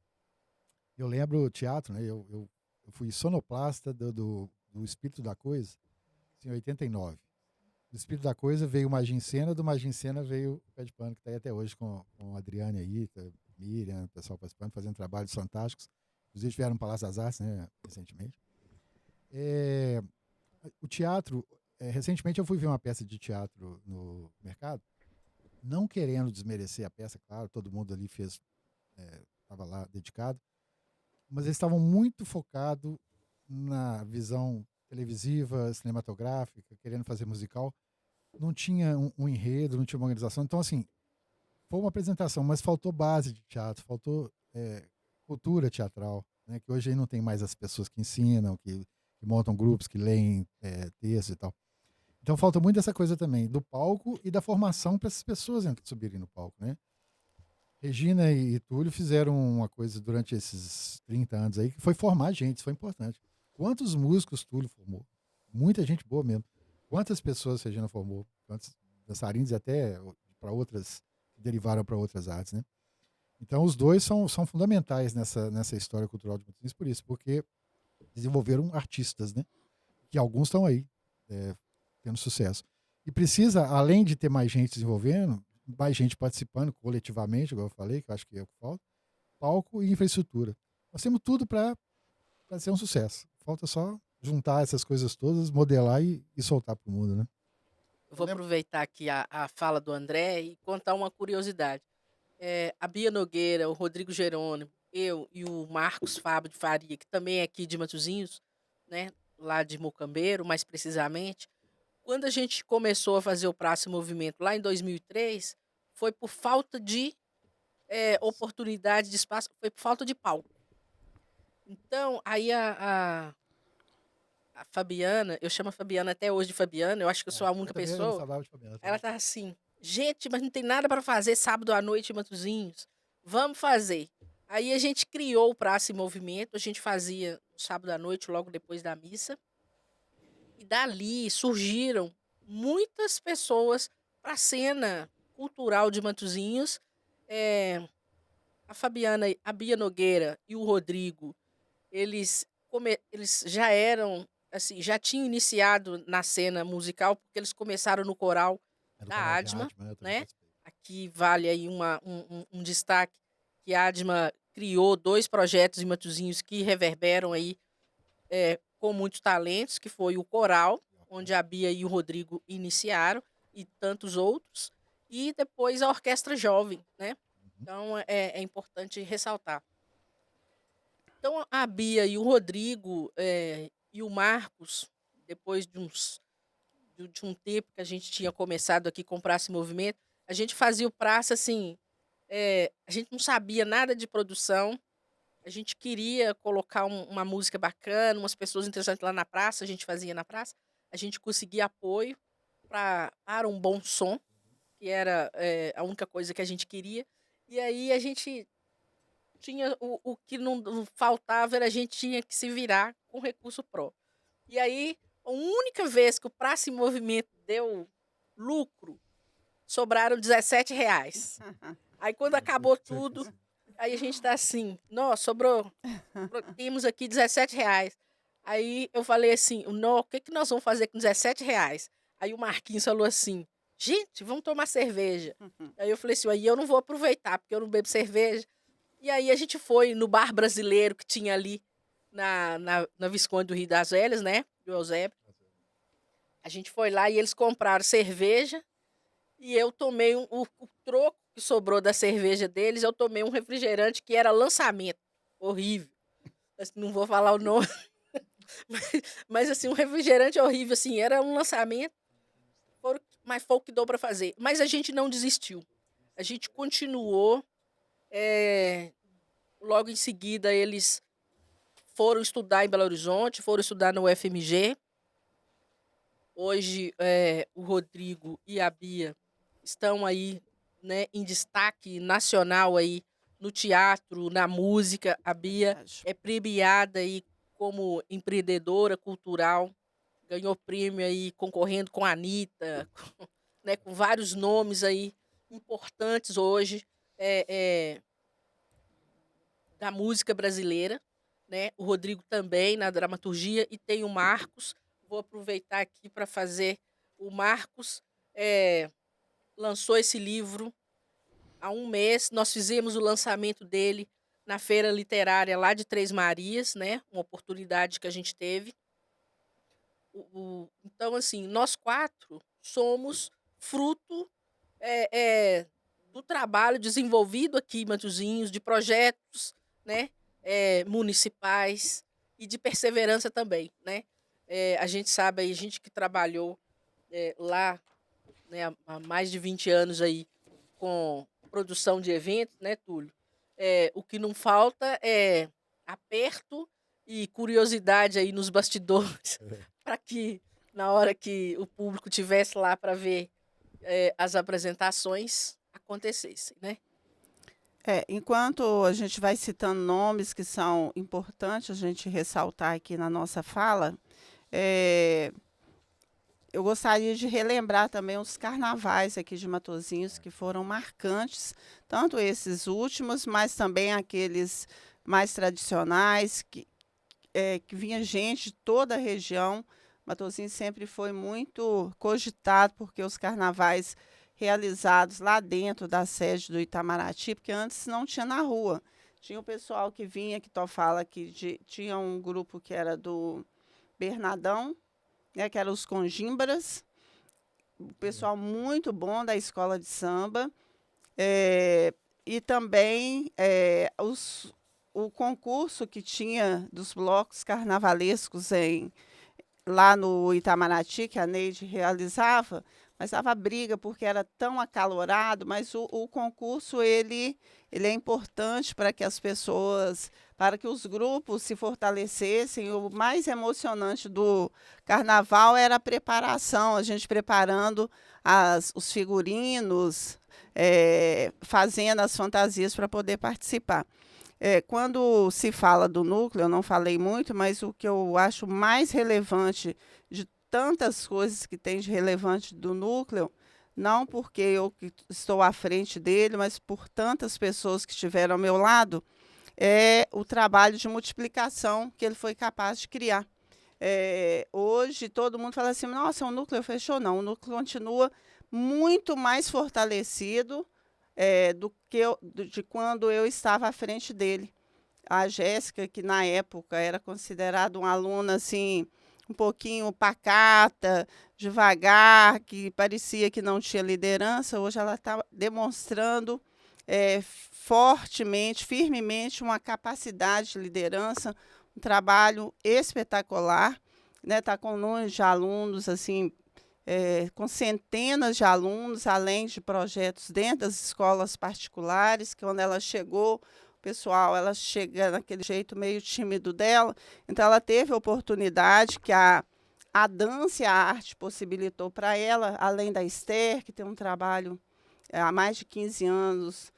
[SPEAKER 4] Eu lembro o teatro, né? Eu fui sonoplasta do Espírito da Coisa em 89. Do Espírito da Coisa veio o Magia em Cena, do Magia em Cena veio o Pé de Pano, que está aí até hoje com a Adriane aí, Miriam, o pessoal participando, fazendo trabalhos fantásticos. Inclusive tiveram no Palácio das Artes, né, recentemente. O teatro, recentemente eu fui ver uma peça de teatro no mercado, não querendo desmerecer a peça, claro, todo mundo ali estava lá dedicado, mas eles estavam muito focados na visão televisiva, cinematográfica, querendo fazer musical. Não tinha um enredo, não tinha uma organização. Então, assim, foi uma apresentação, mas faltou base de teatro, faltou cultura teatral, né? Que hoje aí não tem mais as pessoas que ensinam, que montam grupos, que leem textos e tal. Então falta muito essa coisa também, do palco e da formação para essas pessoas subirem no palco, né? Regina e Túlio fizeram uma coisa durante esses 30 anos aí, que foi formar gente, isso foi importante. Quantos músicos Túlio formou? Muita gente boa mesmo. Quantas pessoas Regina formou? Quantos dançarinos e até para outras, que derivaram para outras artes, né? Então os dois são fundamentais nessa história cultural de Matosinhos por isso, porque desenvolveram artistas, né? Que alguns estão aí, tendo sucesso. E precisa, além de ter mais gente desenvolvendo, mais gente participando coletivamente, igual eu falei, que eu acho que é o que falta, palco e infraestrutura. Nós temos tudo para ser um sucesso. Falta só juntar essas coisas todas, modelar e soltar para o mundo, né?
[SPEAKER 2] Eu vou aproveitar aqui a fala do André e contar uma curiosidade. A Bia Nogueira, o Rodrigo Jerônimo, eu e o Marcos Fábio de Faria, que também é aqui de Matosinhos, né, lá de Mocambeiro, mais precisamente, quando a gente começou a fazer o Praça em Movimento lá em 2003, foi por falta de oportunidade de espaço, foi por falta de palco. Então, aí a Fabiana, eu chamo a Fabiana até hoje de Fabiana, eu acho que eu sou a única pessoa. Ela tá assim, gente, mas não tem nada para fazer sábado à noite em Matosinhos. Vamos fazer. Aí a gente criou o Praça em Movimento, a gente fazia sábado à noite, logo depois da missa. E dali surgiram muitas pessoas para a cena cultural de Matosinhos. A Fabiana, a Bia Nogueira e o Rodrigo, eles já eram, assim, já tinham iniciado na cena musical, porque eles começaram no coral da Adma, né? Aqui vale aí um destaque, que a Adma criou 2 projetos em Matosinhos que reverberam aí com muitos talentos, que foi o coral, onde a Bia e o Rodrigo iniciaram, e tantos outros, e depois a Orquestra Jovem, né? Então é importante ressaltar. Então a Bia e o Rodrigo e o Marcos, depois de um tempo que a gente tinha começado aqui com o Praça em Movimento, a gente fazia o Praça assim, a gente não sabia nada de produção, a gente queria colocar uma música bacana, umas pessoas interessantes lá na praça, a gente fazia na praça, a gente conseguia apoio para um bom som, que era a única coisa que a gente queria, e aí a gente tinha o que não faltava, era a gente tinha que se virar com recurso próprio. E aí, a única vez que o Praça em Movimento deu lucro, sobraram R$17. Aí quando acabou tudo, aí a gente tá assim, nossa, temos aqui R$17. Aí eu falei assim, o que nós vamos fazer com R$17? Aí o Marquinhos falou assim, gente, vamos tomar cerveja. Aí eu falei assim, aí eu não vou aproveitar, porque eu não bebo cerveja. E aí a gente foi no bar brasileiro que tinha ali na Visconde do Rio das Velhas, né? Do Eusébio. A gente foi lá e eles compraram cerveja e eu tomei o troco que sobrou da cerveja deles, eu tomei um refrigerante que era lançamento. Horrível. Não vou falar o nome. Mas assim, um refrigerante horrível, assim, era um lançamento, mas foi o que deu para fazer. Mas a gente não desistiu. A gente continuou. Logo em seguida, eles foram estudar em Belo Horizonte, foram estudar no UFMG. Hoje, o Rodrigo e a Bia estão aí, né, em destaque nacional aí no teatro, na música. A Bia é premiada aí como empreendedora cultural, ganhou prêmio aí concorrendo com a Anitta, né, com vários nomes aí importantes hoje da música brasileira, né? O Rodrigo também na dramaturgia e tem o Marcos. Vou aproveitar aqui para fazer. O Marcos lançou esse livro há um mês. Nós fizemos o lançamento dele na Feira Literária lá de Três Marias, né? Uma oportunidade que a gente teve. Então, assim, nós 4 somos fruto do trabalho desenvolvido aqui em Matosinhos, de projetos, né, municipais e de perseverança também, né? A gente sabe aí, a gente que trabalhou lá, né, há mais de 20 anos aí com produção de eventos, né, Túlio? O que não falta é aperto e curiosidade aí nos bastidores para que na hora que o público tivesse lá para ver as apresentações acontecessem, né?
[SPEAKER 1] Enquanto a gente vai citando nomes que são importantes a gente ressaltar aqui na nossa fala, é, eu gostaria de relembrar também os carnavais aqui de Matosinhos que foram marcantes, tanto esses últimos, mas também aqueles mais tradicionais, que vinha gente de toda a região. Matosinhos sempre foi muito cogitado, porque os carnavais realizados lá dentro da sede do Itamaraty, porque antes não tinha na rua. Tinha o pessoal que vinha, que fala que tinha um grupo que era do Bernadão, né, que eram os Congimbras, o pessoal muito bom da escola de samba, e também o concurso que tinha dos blocos carnavalescos lá no Itamaraty, que a Neide realizava, mas dava briga porque era tão acalorado, mas o concurso ele é importante para que as pessoas, para que os grupos se fortalecessem. O mais emocionante do carnaval era a preparação, a gente preparando os figurinos, fazendo as fantasias para poder participar. Quando se fala do núcleo, eu não falei muito, mas o que eu acho mais relevante de tantas coisas que tem de relevante do núcleo, não porque eu que estou à frente dele, mas por tantas pessoas que estiveram ao meu lado, é o trabalho de multiplicação que ele foi capaz de criar. Hoje todo mundo fala assim, nossa, o núcleo fechou. Não, o núcleo continua muito mais fortalecido de quando eu estava à frente dele. A Jéssica, que na época era considerada uma aluna assim, um pouquinho pacata, devagar, que parecia que não tinha liderança, hoje ela está demonstrando fortemente, firmemente, uma capacidade de liderança, um trabalho espetacular, né? Está com números de alunos assim, com centenas de alunos, além de projetos dentro das escolas particulares, que quando ela chegou, pessoal, ela chega naquele jeito meio tímido dela, então ela teve a oportunidade que a dança e a arte possibilitou para ela, além da Esther, que tem um trabalho há mais de 15 anos,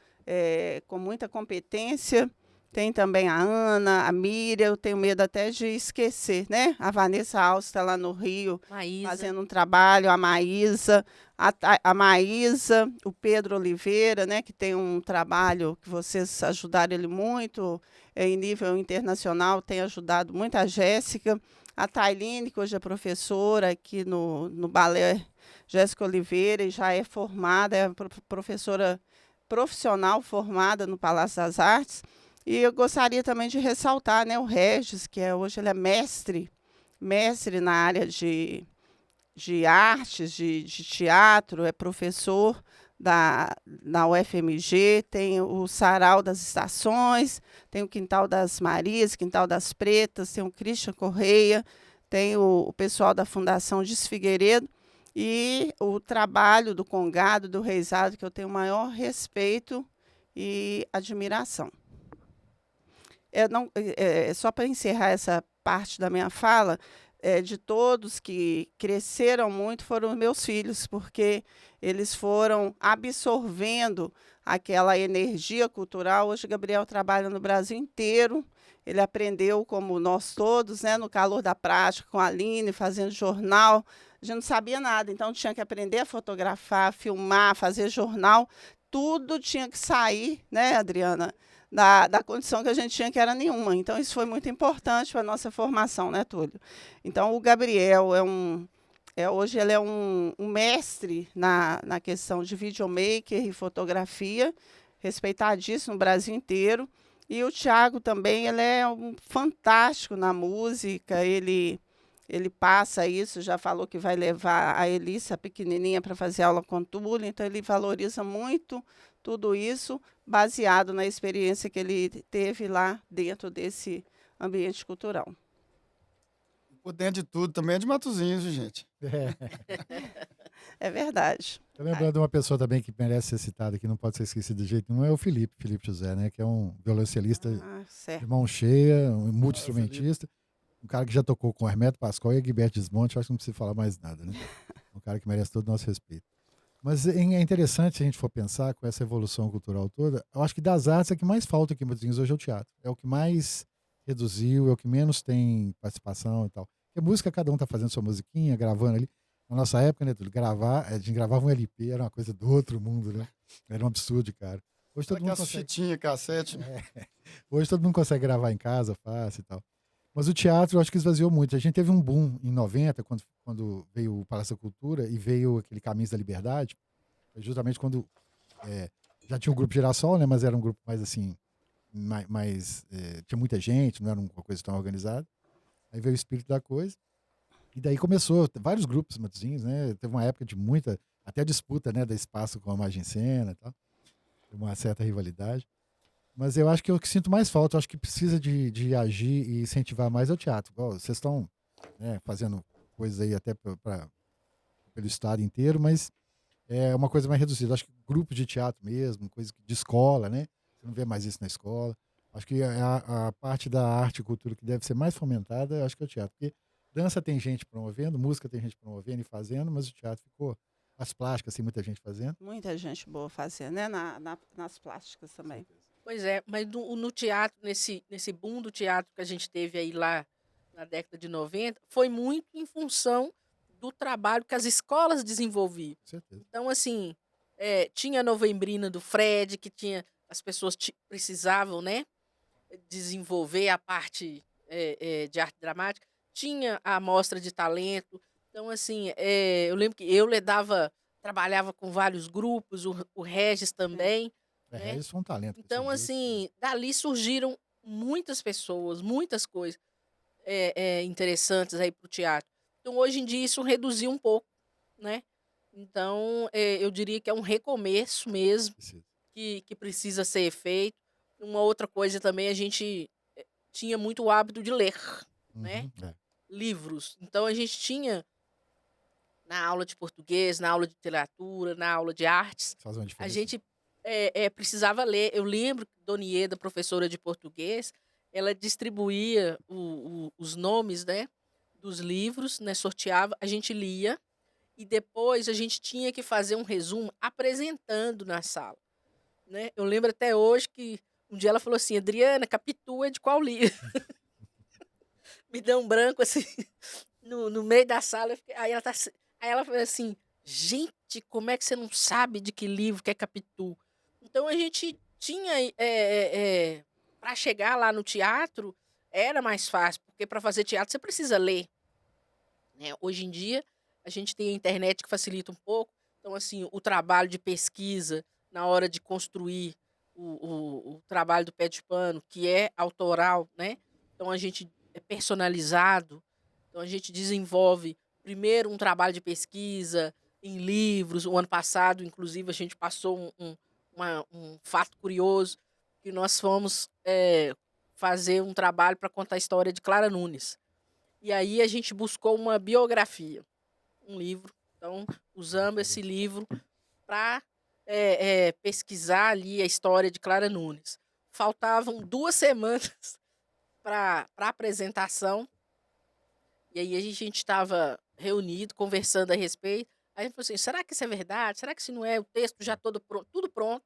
[SPEAKER 1] com muita competência. Tem também a Ana, a Miriam, eu tenho medo até de esquecer, né? A Vanessa Alves está lá no Rio,
[SPEAKER 2] Maísa.
[SPEAKER 1] fazendo um trabalho, a Maísa, a Maísa, o Pedro Oliveira, né? Que tem um trabalho que vocês ajudaram ele muito, em nível internacional, tem ajudado muito a Jéssica, a Tailine, que hoje é professora aqui no Balé Jéssica Oliveira, e já é formada, é professora profissional formada no Palácio das Artes. E eu gostaria também de ressaltar, né, o Regis, que hoje ele é mestre na área de artes, de teatro, é professor na UFMG, tem o Sarau das Estações, tem o Quintal das Marias, Quintal das Pretas, tem o Christian Correia, tem o pessoal da Fundação Dis Figueiredo, e o trabalho do Congado, do Reisado, que eu tenho o maior respeito e admiração. Só para encerrar essa parte da minha fala, de todos que cresceram muito foram meus filhos, porque eles foram absorvendo aquela energia cultural. Hoje o Gabriel trabalha no Brasil inteiro, ele aprendeu, como nós todos, né, no calor da prática, com a Aline, fazendo jornal. A gente não sabia nada, então tinha que aprender a fotografar, filmar, fazer jornal, tudo tinha que sair, né, Adriana? Da condição que a gente tinha, que era nenhuma. Então, isso foi muito importante para a nossa formação, né, Túlio? Então, o Gabriel hoje ele é um mestre na questão de videomaker e fotografia, respeitadíssimo no Brasil inteiro. E o Thiago também, ele é fantástico na música, ele passa isso, já falou que vai levar a Elissa, a pequenininha, para fazer aula com Túlio, então ele valoriza muito tudo isso, baseado na experiência que ele teve lá dentro desse ambiente cultural.
[SPEAKER 3] Por dentro de tudo também é de Matosinhos, viu, gente?
[SPEAKER 1] É verdade.
[SPEAKER 4] Tô lembrando de uma pessoa também que merece ser citada, que não pode ser esquecida de jeito nenhum, é o Felipe José, né? Que é um violoncelista de
[SPEAKER 1] Certo.
[SPEAKER 4] mão cheia, um multi-instrumentista, um cara que já tocou com Hermeto Pascoal e Egberto Gismonti, eu acho que não precisa falar mais nada, né? Um cara que merece todo o nosso respeito. Mas é interessante, se a gente for pensar com essa evolução cultural toda, eu acho que das artes é que mais falta aqui em Matosinhos hoje é o teatro. É o que mais reduziu, é o que menos tem participação e tal. Porque música, cada um tá fazendo sua musiquinha, gravando ali. Na nossa época, né, Túlio, a gente gravava um LP, era uma coisa do outro mundo, né? Era um absurdo, cara. Hoje todo mundo
[SPEAKER 3] Aquelas
[SPEAKER 4] consegue...
[SPEAKER 3] fitinhas, cassete.
[SPEAKER 4] Hoje todo mundo consegue gravar em casa, fácil e tal. Mas o teatro, eu acho que esvaziou muito. A gente teve um boom em 90, quando veio o Palácio da Cultura e veio aquele Caminhos da Liberdade. Foi justamente quando já tinha o Grupo Girassol, né? Mas era um grupo mais assim, tinha muita gente, não era uma coisa tão organizada. Aí veio o espírito da coisa. E daí começou, vários grupos Matosinhos, né? Teve uma época de muita, até disputa, né? Da espaço com a Margem Sena e tal. Uma certa rivalidade. Mas eu acho que o que sinto mais falta, eu acho que precisa de agir e incentivar mais é o teatro. Igual, vocês estão, né, fazendo coisas aí até pelo estado inteiro, mas é uma coisa mais reduzida. Eu acho que grupos de teatro mesmo, coisa de escola, né? Você não vê mais isso na escola. Acho que a parte da arte e cultura que deve ser mais fomentada, eu acho que é o teatro. Porque dança tem gente promovendo, música tem gente promovendo e fazendo, mas o teatro ficou. As plásticas tem muita gente fazendo.
[SPEAKER 1] Muita gente boa fazendo, né? Nas plásticas também.
[SPEAKER 2] Pois é, mas no teatro, nesse boom do teatro que a gente teve aí lá na década de 90, foi muito em função do trabalho que as escolas desenvolviam.
[SPEAKER 4] Com certeza.
[SPEAKER 2] Então, assim, tinha a Novembrina do Fred, que as pessoas precisavam, né, desenvolver a parte de arte dramática. Tinha a amostra de talento. Então, assim, eu lembro que eu trabalhava com vários grupos, o Regis também, né?
[SPEAKER 4] Regis foi um talento.
[SPEAKER 2] Então, assim, dali surgiram muitas pessoas, muitas coisas interessantes aí para o teatro. Então, hoje em dia, isso reduziu um pouco, né? Então, eu diria que é um recomeço mesmo, que precisa ser feito. Uma outra coisa também, a gente tinha muito o hábito de ler, né? Livros. Então, a gente tinha, na aula de português, na aula de literatura, na aula de artes,
[SPEAKER 4] Faz uma diferença.
[SPEAKER 2] a gente precisava ler. Eu lembro que Dona Ieda, professora de português, ela distribuía os nomes, né, dos livros, né, sorteava, a gente lia e depois a gente tinha que fazer um resumo apresentando na sala, né? Eu lembro até hoje que um dia ela falou assim: Adriana, Capitu é de qual livro? Me deu um branco assim no meio da sala. Aí ela falou assim: gente, como é que você não sabe de que livro que é Capitu? Então a gente tinha para chegar lá no teatro era mais fácil, porque para fazer teatro você precisa ler, né? Hoje em dia a gente tem a internet que facilita um pouco. Então, assim, o trabalho de pesquisa na hora de construir o trabalho do pé de pano, que é autoral, né? Então a gente é personalizado. Então a gente desenvolve primeiro um trabalho de pesquisa em livros. O ano passado, inclusive, a gente passou um fato curioso, que nós fomos fazer um trabalho para contar a história de Clara Nunes. E aí a gente buscou uma biografia, um livro. Então, usamos esse livro para pesquisar ali a história de Clara Nunes. Faltavam 2 semanas para a apresentação. E aí a gente estava reunido, conversando a respeito. Aí a gente falou assim, será que isso é verdade? Será que isso não é o texto já todo pronto, tudo pronto?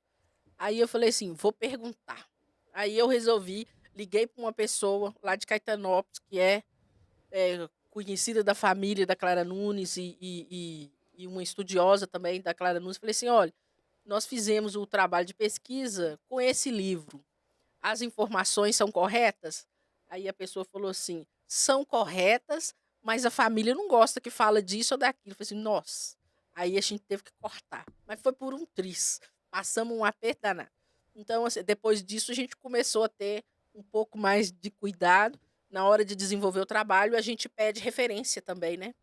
[SPEAKER 2] Aí eu falei assim, vou perguntar. Aí eu resolvi, liguei para uma pessoa lá de Caetanópolis, que é conhecida da família da Clara Nunes e uma estudiosa também da Clara Nunes. Falei assim, olha, nós fizemos o trabalho de pesquisa com esse livro. As informações são corretas? Aí a pessoa falou assim, são corretas, mas a família não gosta que fala disso ou daquilo. Eu falei assim, nossa. Aí a gente teve que cortar. Mas foi por um triz. Passamos um aperto danado. Então, assim, depois disso, a gente começou a ter um pouco mais de cuidado. Na hora de desenvolver o trabalho, a gente pede referência também, né?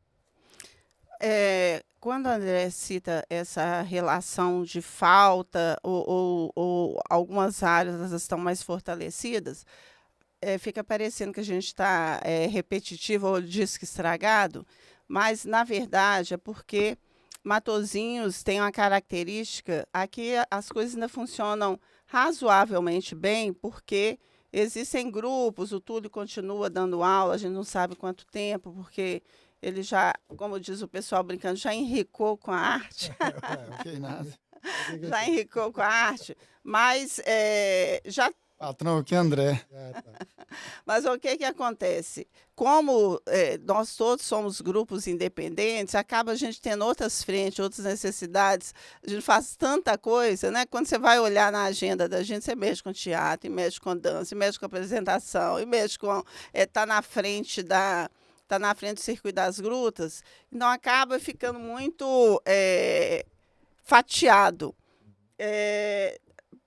[SPEAKER 1] Quando a André cita essa relação de falta ou algumas áreas estão mais fortalecidas, fica parecendo que a gente está repetitivo ou disque estragado, mas, na verdade, é porque Matosinhos tem uma característica, aqui as coisas ainda funcionam razoavelmente bem, porque existem grupos, o Túlio continua dando aula, a gente não sabe quanto tempo, porque ele já, como diz o pessoal brincando, já enricou com a arte.
[SPEAKER 3] Ok, nada.
[SPEAKER 1] Já enricou com a arte, mas já.
[SPEAKER 3] Patrão aqui, André.
[SPEAKER 1] Mas o que acontece? Como nós todos somos grupos independentes, acaba a gente tendo outras frentes, outras necessidades. A gente faz tanta coisa, né? Quando você vai olhar na agenda da gente, você mexe com teatro, e mexe com dança, e mexe com apresentação, e mexe com tá na frente do Circuito das Grutas, então acaba ficando muito fatiado.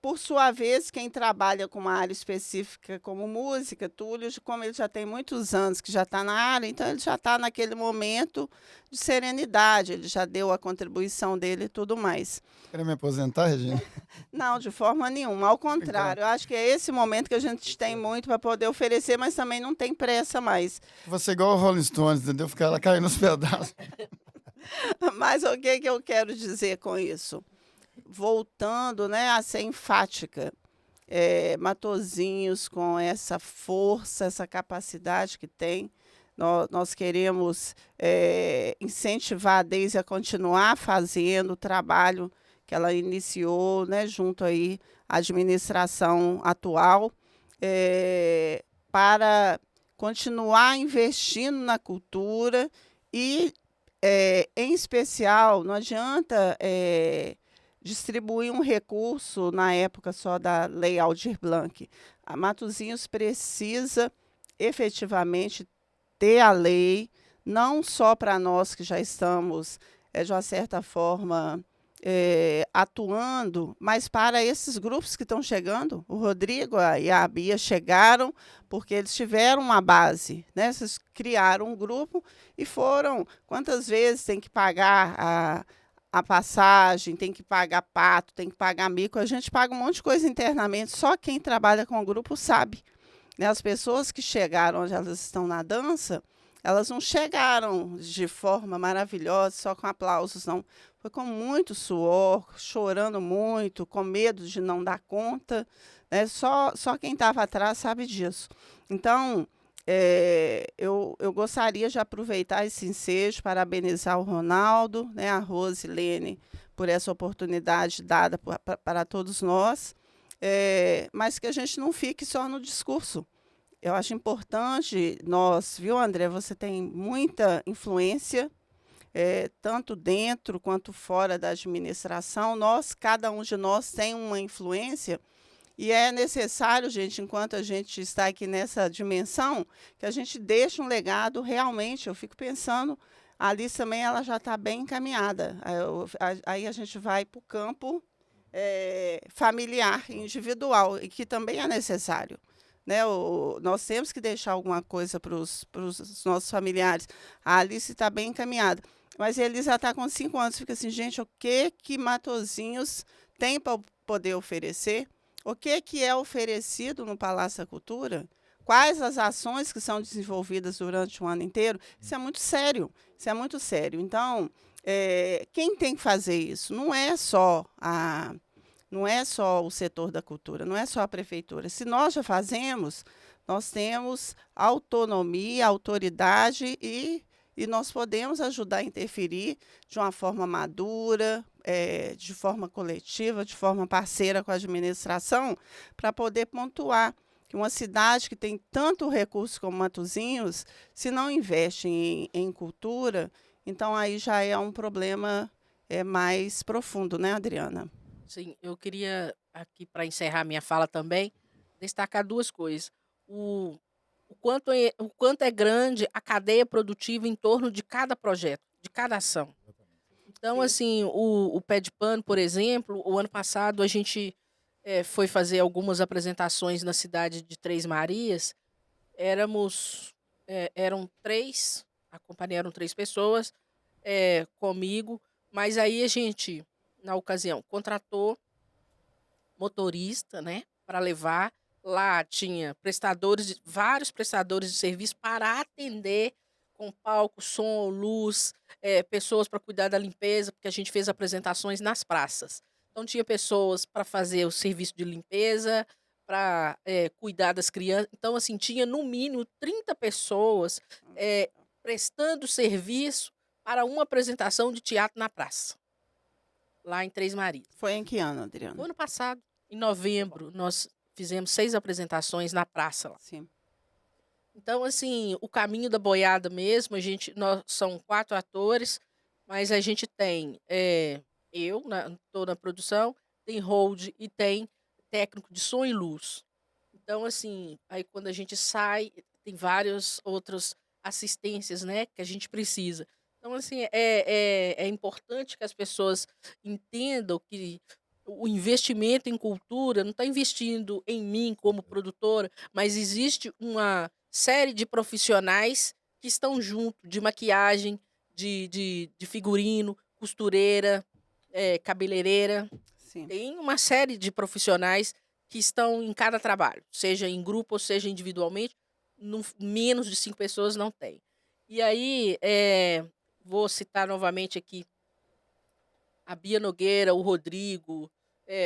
[SPEAKER 1] Por sua vez, quem trabalha com uma área específica como música, Túlio, como ele já tem muitos anos que já está na área, então ele já está naquele momento de serenidade, ele já deu a contribuição dele e tudo mais.
[SPEAKER 3] Quer me aposentar, Regina?
[SPEAKER 1] Não, de forma nenhuma, ao contrário, eu acho que é esse momento que a gente tem muito para poder oferecer, mas também não tem pressa mais.
[SPEAKER 3] Você é igual o Rolling Stones, entendeu? Ficar ela caindo nos pedaços.
[SPEAKER 1] Mas o que eu quero dizer com isso? Voltando, né, a ser enfática, Matosinhos, com essa força, essa capacidade que tem, nós queremos incentivar a Deise a continuar fazendo o trabalho que ela iniciou, né, junto aí à administração atual, para continuar investindo na cultura e, em especial, não adianta distribuir um recurso na época só da Lei Aldir Blanc. A Matosinhos precisa efetivamente ter a lei, não só para nós que já estamos, de uma certa forma, atuando, mas para esses grupos que estão chegando. O Rodrigo e a Bia chegaram porque eles tiveram uma base, né? Vocês criaram um grupo e foram. Quantas vezes tem que pagar a passagem, tem que pagar pato, tem que pagar mico, a gente paga um monte de coisa internamente, só quem trabalha com o grupo sabe. Né? As pessoas que chegaram onde elas estão na dança, elas não chegaram de forma maravilhosa, só com aplausos, não. Foi com muito suor, chorando muito, com medo de não dar conta. Né? Só quem estava atrás sabe disso. Então, eu gostaria de aproveitar esse ensejo, parabenizar o Ronaldo, né, a Rosilene, por essa oportunidade dada para todos nós, mas que a gente não fique só no discurso. Eu acho importante nós, viu, André, você tem muita influência, tanto dentro quanto fora da administração. Cada um de nós tem uma influência. E é necessário, gente, enquanto a gente está aqui nessa dimensão, que a gente deixe um legado realmente. Eu fico pensando, a Alice também ela já está bem encaminhada. Aí a gente vai para o campo familiar, individual, e que também é necessário. Né? Nós temos que deixar alguma coisa para os nossos familiares. A Alice está bem encaminhada. Mas a Elisa está com 5 anos. Fica assim, gente, o que Matosinhos tem para poder oferecer? O que é oferecido no Palácio da Cultura? Quais as ações que são desenvolvidas durante o ano inteiro? Isso é muito sério. Isso é muito sério. Então, quem tem que fazer isso? Não é só o setor da cultura, não é só a prefeitura. Se nós já fazemos, nós temos autonomia, autoridade e nós podemos ajudar a interferir de uma forma madura, de forma coletiva, de forma parceira com a administração, para poder pontuar que uma cidade que tem tanto recurso como Matosinhos, se não investe em cultura, então aí já é um problema mais profundo, né, Adriana?
[SPEAKER 2] Sim, eu queria aqui, para encerrar minha fala também, destacar 2 coisas. O quanto é grande a cadeia produtiva em torno de cada projeto, de cada ação. Então,
[SPEAKER 1] Sim.
[SPEAKER 2] assim, o Pé de Pano, por exemplo, o ano passado a gente foi fazer algumas apresentações na cidade de Três Marias. Eram 3, a companhia eram 3 pessoas comigo, mas aí a gente, na ocasião, contratou motorista, né, para levar Lá tinha vários prestadores de serviço para atender com palco, som, luz, pessoas para cuidar da limpeza, porque a gente fez apresentações nas praças. Então tinha pessoas para fazer o serviço de limpeza, para cuidar das crianças. Então, assim, tinha no mínimo 30 pessoas eh, prestando serviço para uma apresentação de teatro na praça, lá em Três Marias.
[SPEAKER 1] Foi em que ano,
[SPEAKER 2] No
[SPEAKER 1] Adriana?
[SPEAKER 2] ano passado, em novembro, nós fizemos 6 apresentações na praça lá.
[SPEAKER 1] Sim.
[SPEAKER 2] Então, assim, o caminho da boiada mesmo, nós são 4 atores, mas a gente tem eu, estou na produção, tem hold e tem técnico de som e luz. Então, assim, aí quando a gente sai, tem várias outras assistências, né, que a gente precisa. Então, assim, é importante que as pessoas entendam que o investimento em cultura não está investindo em mim como produtora, mas existe uma série de profissionais que estão junto, de maquiagem, de figurino, costureira, cabeleireira.
[SPEAKER 1] Sim.
[SPEAKER 2] Tem uma série de profissionais que estão em cada trabalho, seja em grupo ou seja individualmente, menos de 5 pessoas não tem. E aí, vou citar novamente aqui a Bia Nogueira, o Rodrigo,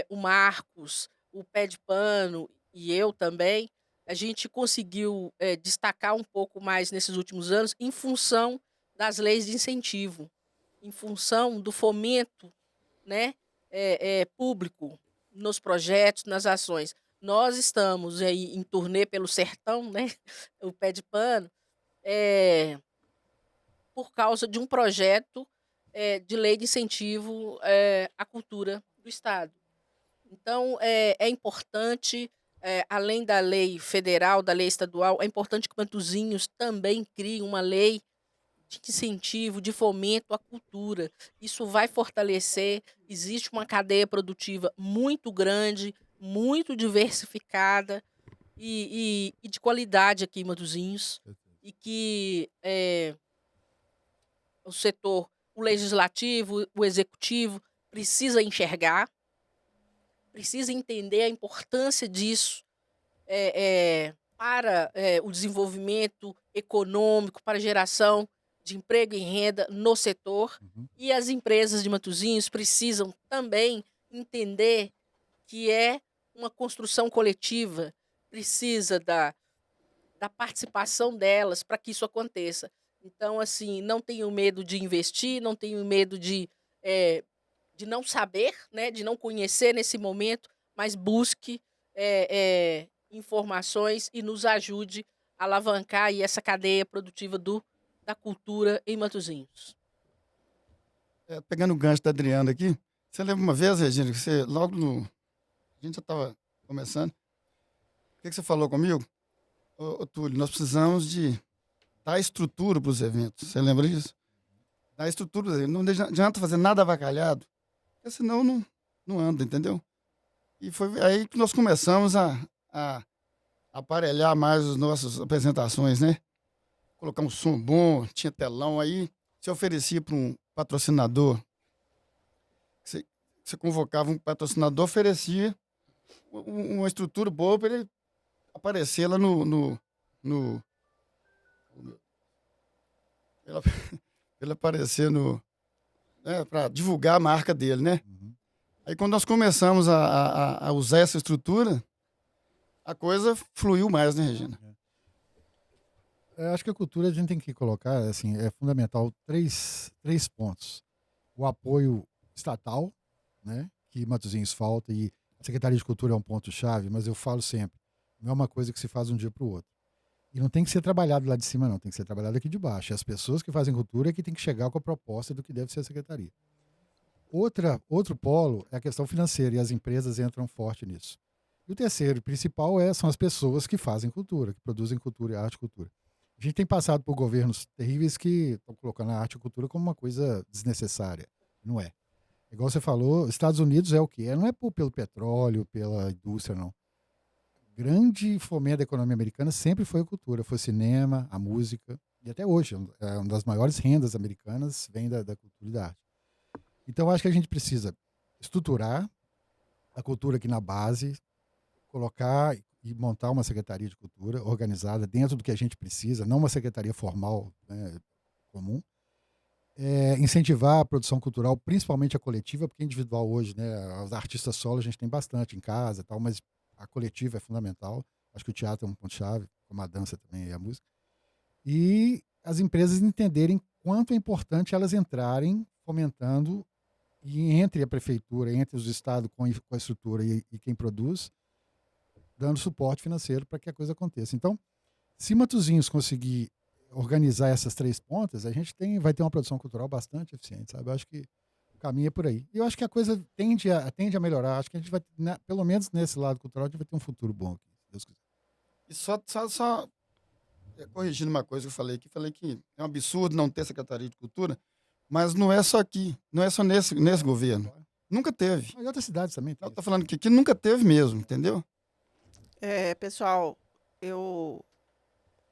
[SPEAKER 2] o Marcos, o Pé de Pano e eu também. A gente conseguiu destacar um pouco mais nesses últimos anos em função das leis de incentivo, em função do fomento, né, público nos projetos, nas ações. Nós estamos aí em turnê pelo sertão, né, o Pé de Pano, por causa de um projeto de lei de incentivo à cultura do Estado. Então, é importante, além da lei federal, da lei estadual, é importante que Matosinhos também crie uma lei de incentivo, de fomento à cultura. Isso vai fortalecer. Existe uma cadeia produtiva muito grande, muito diversificada e de qualidade aqui em Matosinhos. E que o setor, o legislativo, o executivo, precisa enxergar, precisa entender a importância disso para o desenvolvimento econômico, para a geração de emprego e renda no setor.
[SPEAKER 4] Uhum.
[SPEAKER 2] E as empresas de Matosinhos precisam também entender que é uma construção coletiva, precisa da participação delas para que isso aconteça. Então, assim, não tenho medo de investir, não tenho medo de não saber, né, de não conhecer nesse momento, mas busque informações e nos ajude a alavancar aí essa cadeia produtiva da cultura em Matosinhos.
[SPEAKER 3] Pegando o gancho da Adriana aqui, você lembra uma vez, Regina, que você logo no. A gente já estava começando. O que você falou comigo? Ô, Túlio, nós precisamos de dar estrutura para os eventos. Você lembra disso? Dar estrutura para os eventos. Não adianta fazer nada avacalhado, porque senão não anda, entendeu? E foi aí que nós começamos a aparelhar mais as nossas apresentações, né? Colocar um som bom, tinha telão aí, se oferecia para um patrocinador. Você convocava um patrocinador, oferecia uma estrutura boa para ele aparecer lá ele aparecer para divulgar a marca dele, né?
[SPEAKER 4] Uhum.
[SPEAKER 3] Aí quando nós começamos a usar essa estrutura, a coisa fluiu mais, né, Regina?
[SPEAKER 4] Eu acho que a cultura a gente tem que colocar, assim, é fundamental três pontos. O apoio estatal, né, que Matosinhos falta, e a Secretaria de Cultura é um ponto-chave, mas eu falo sempre, não é uma coisa que se faz de um dia para o outro. E não tem que ser trabalhado lá de cima, não, tem que ser trabalhado aqui de baixo. As pessoas que fazem cultura é que tem que chegar com a proposta do que deve ser a Secretaria. Outro polo é a questão financeira, e as empresas entram forte nisso. E o terceiro e principal são as pessoas que fazem cultura, que produzem cultura e arte e cultura. A gente tem passado por governos terríveis que estão colocando a arte e a cultura como uma coisa desnecessária. Não é. Igual você falou, Estados Unidos é o quê? Não é pelo petróleo, pela indústria, não. Grande fomento da economia americana sempre foi a cultura, foi o cinema, a música, e até hoje, é uma das maiores rendas americanas vem da cultura e da arte. Então, acho que a gente precisa estruturar a cultura aqui na base, colocar e montar uma Secretaria de Cultura organizada dentro do que a gente precisa, não uma secretaria formal, né, comum. Incentivar a produção cultural, principalmente a coletiva, porque individual hoje, né, os artistas solo a gente tem bastante em casa e tal, mas a coletiva é fundamental. Acho que o teatro é um ponto-chave, como a dança também e a música. E as empresas entenderem quanto é importante elas entrarem fomentando, e entre a prefeitura, entre os estados com a estrutura e quem produz, dando suporte financeiro para que a coisa aconteça. Então, se Matosinhos conseguir organizar essas 3 pontas, a gente vai ter uma produção cultural bastante eficiente, sabe? Eu acho que o caminho é por aí. E eu acho que a coisa tende a melhorar. Acho que a gente vai, pelo menos nesse lado cultural, a gente vai ter um futuro bom aqui, se Deus quiser.
[SPEAKER 3] E só corrigindo uma coisa que eu falei que é um absurdo não ter Secretaria de Cultura, mas não é só aqui, não é só nesse governo. Nunca teve.
[SPEAKER 4] Em outras cidades também tem.
[SPEAKER 3] Eu tô falando que aqui nunca teve mesmo, entendeu?
[SPEAKER 1] Pessoal, eu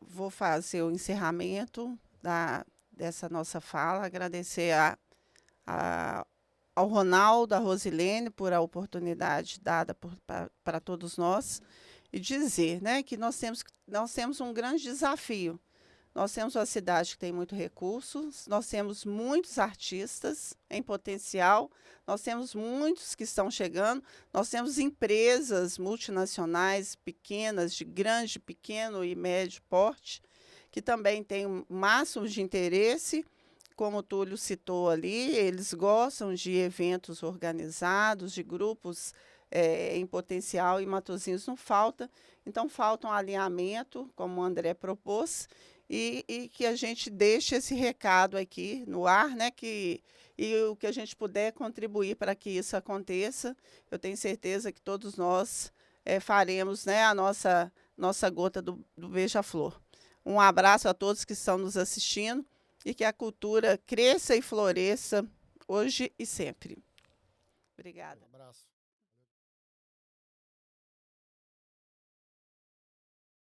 [SPEAKER 1] vou fazer o encerramento dessa nossa fala, agradecer ao Ronaldo, à Rosilene, por a oportunidade dada para todos nós, e dizer, né, que nós temos um grande desafio. Nós temos uma cidade que tem muitos recursos, nós temos muitos artistas em potencial, nós temos muitos que estão chegando, nós temos empresas multinacionais, pequenas, de grande, pequeno e médio porte, que também têm o máximo de interesse, como o Túlio citou ali, eles gostam de eventos organizados, de grupos em potencial, e Matosinhos não falta. Então, falta um alinhamento, como o André propôs, e que a gente deixe esse recado aqui no ar, né? E o que a gente puder contribuir para que isso aconteça, eu tenho certeza que todos nós faremos, né, a nossa gota do beija-flor. Um abraço a todos que estão nos assistindo e que a cultura cresça e floresça hoje e sempre. Obrigada.
[SPEAKER 3] Um abraço.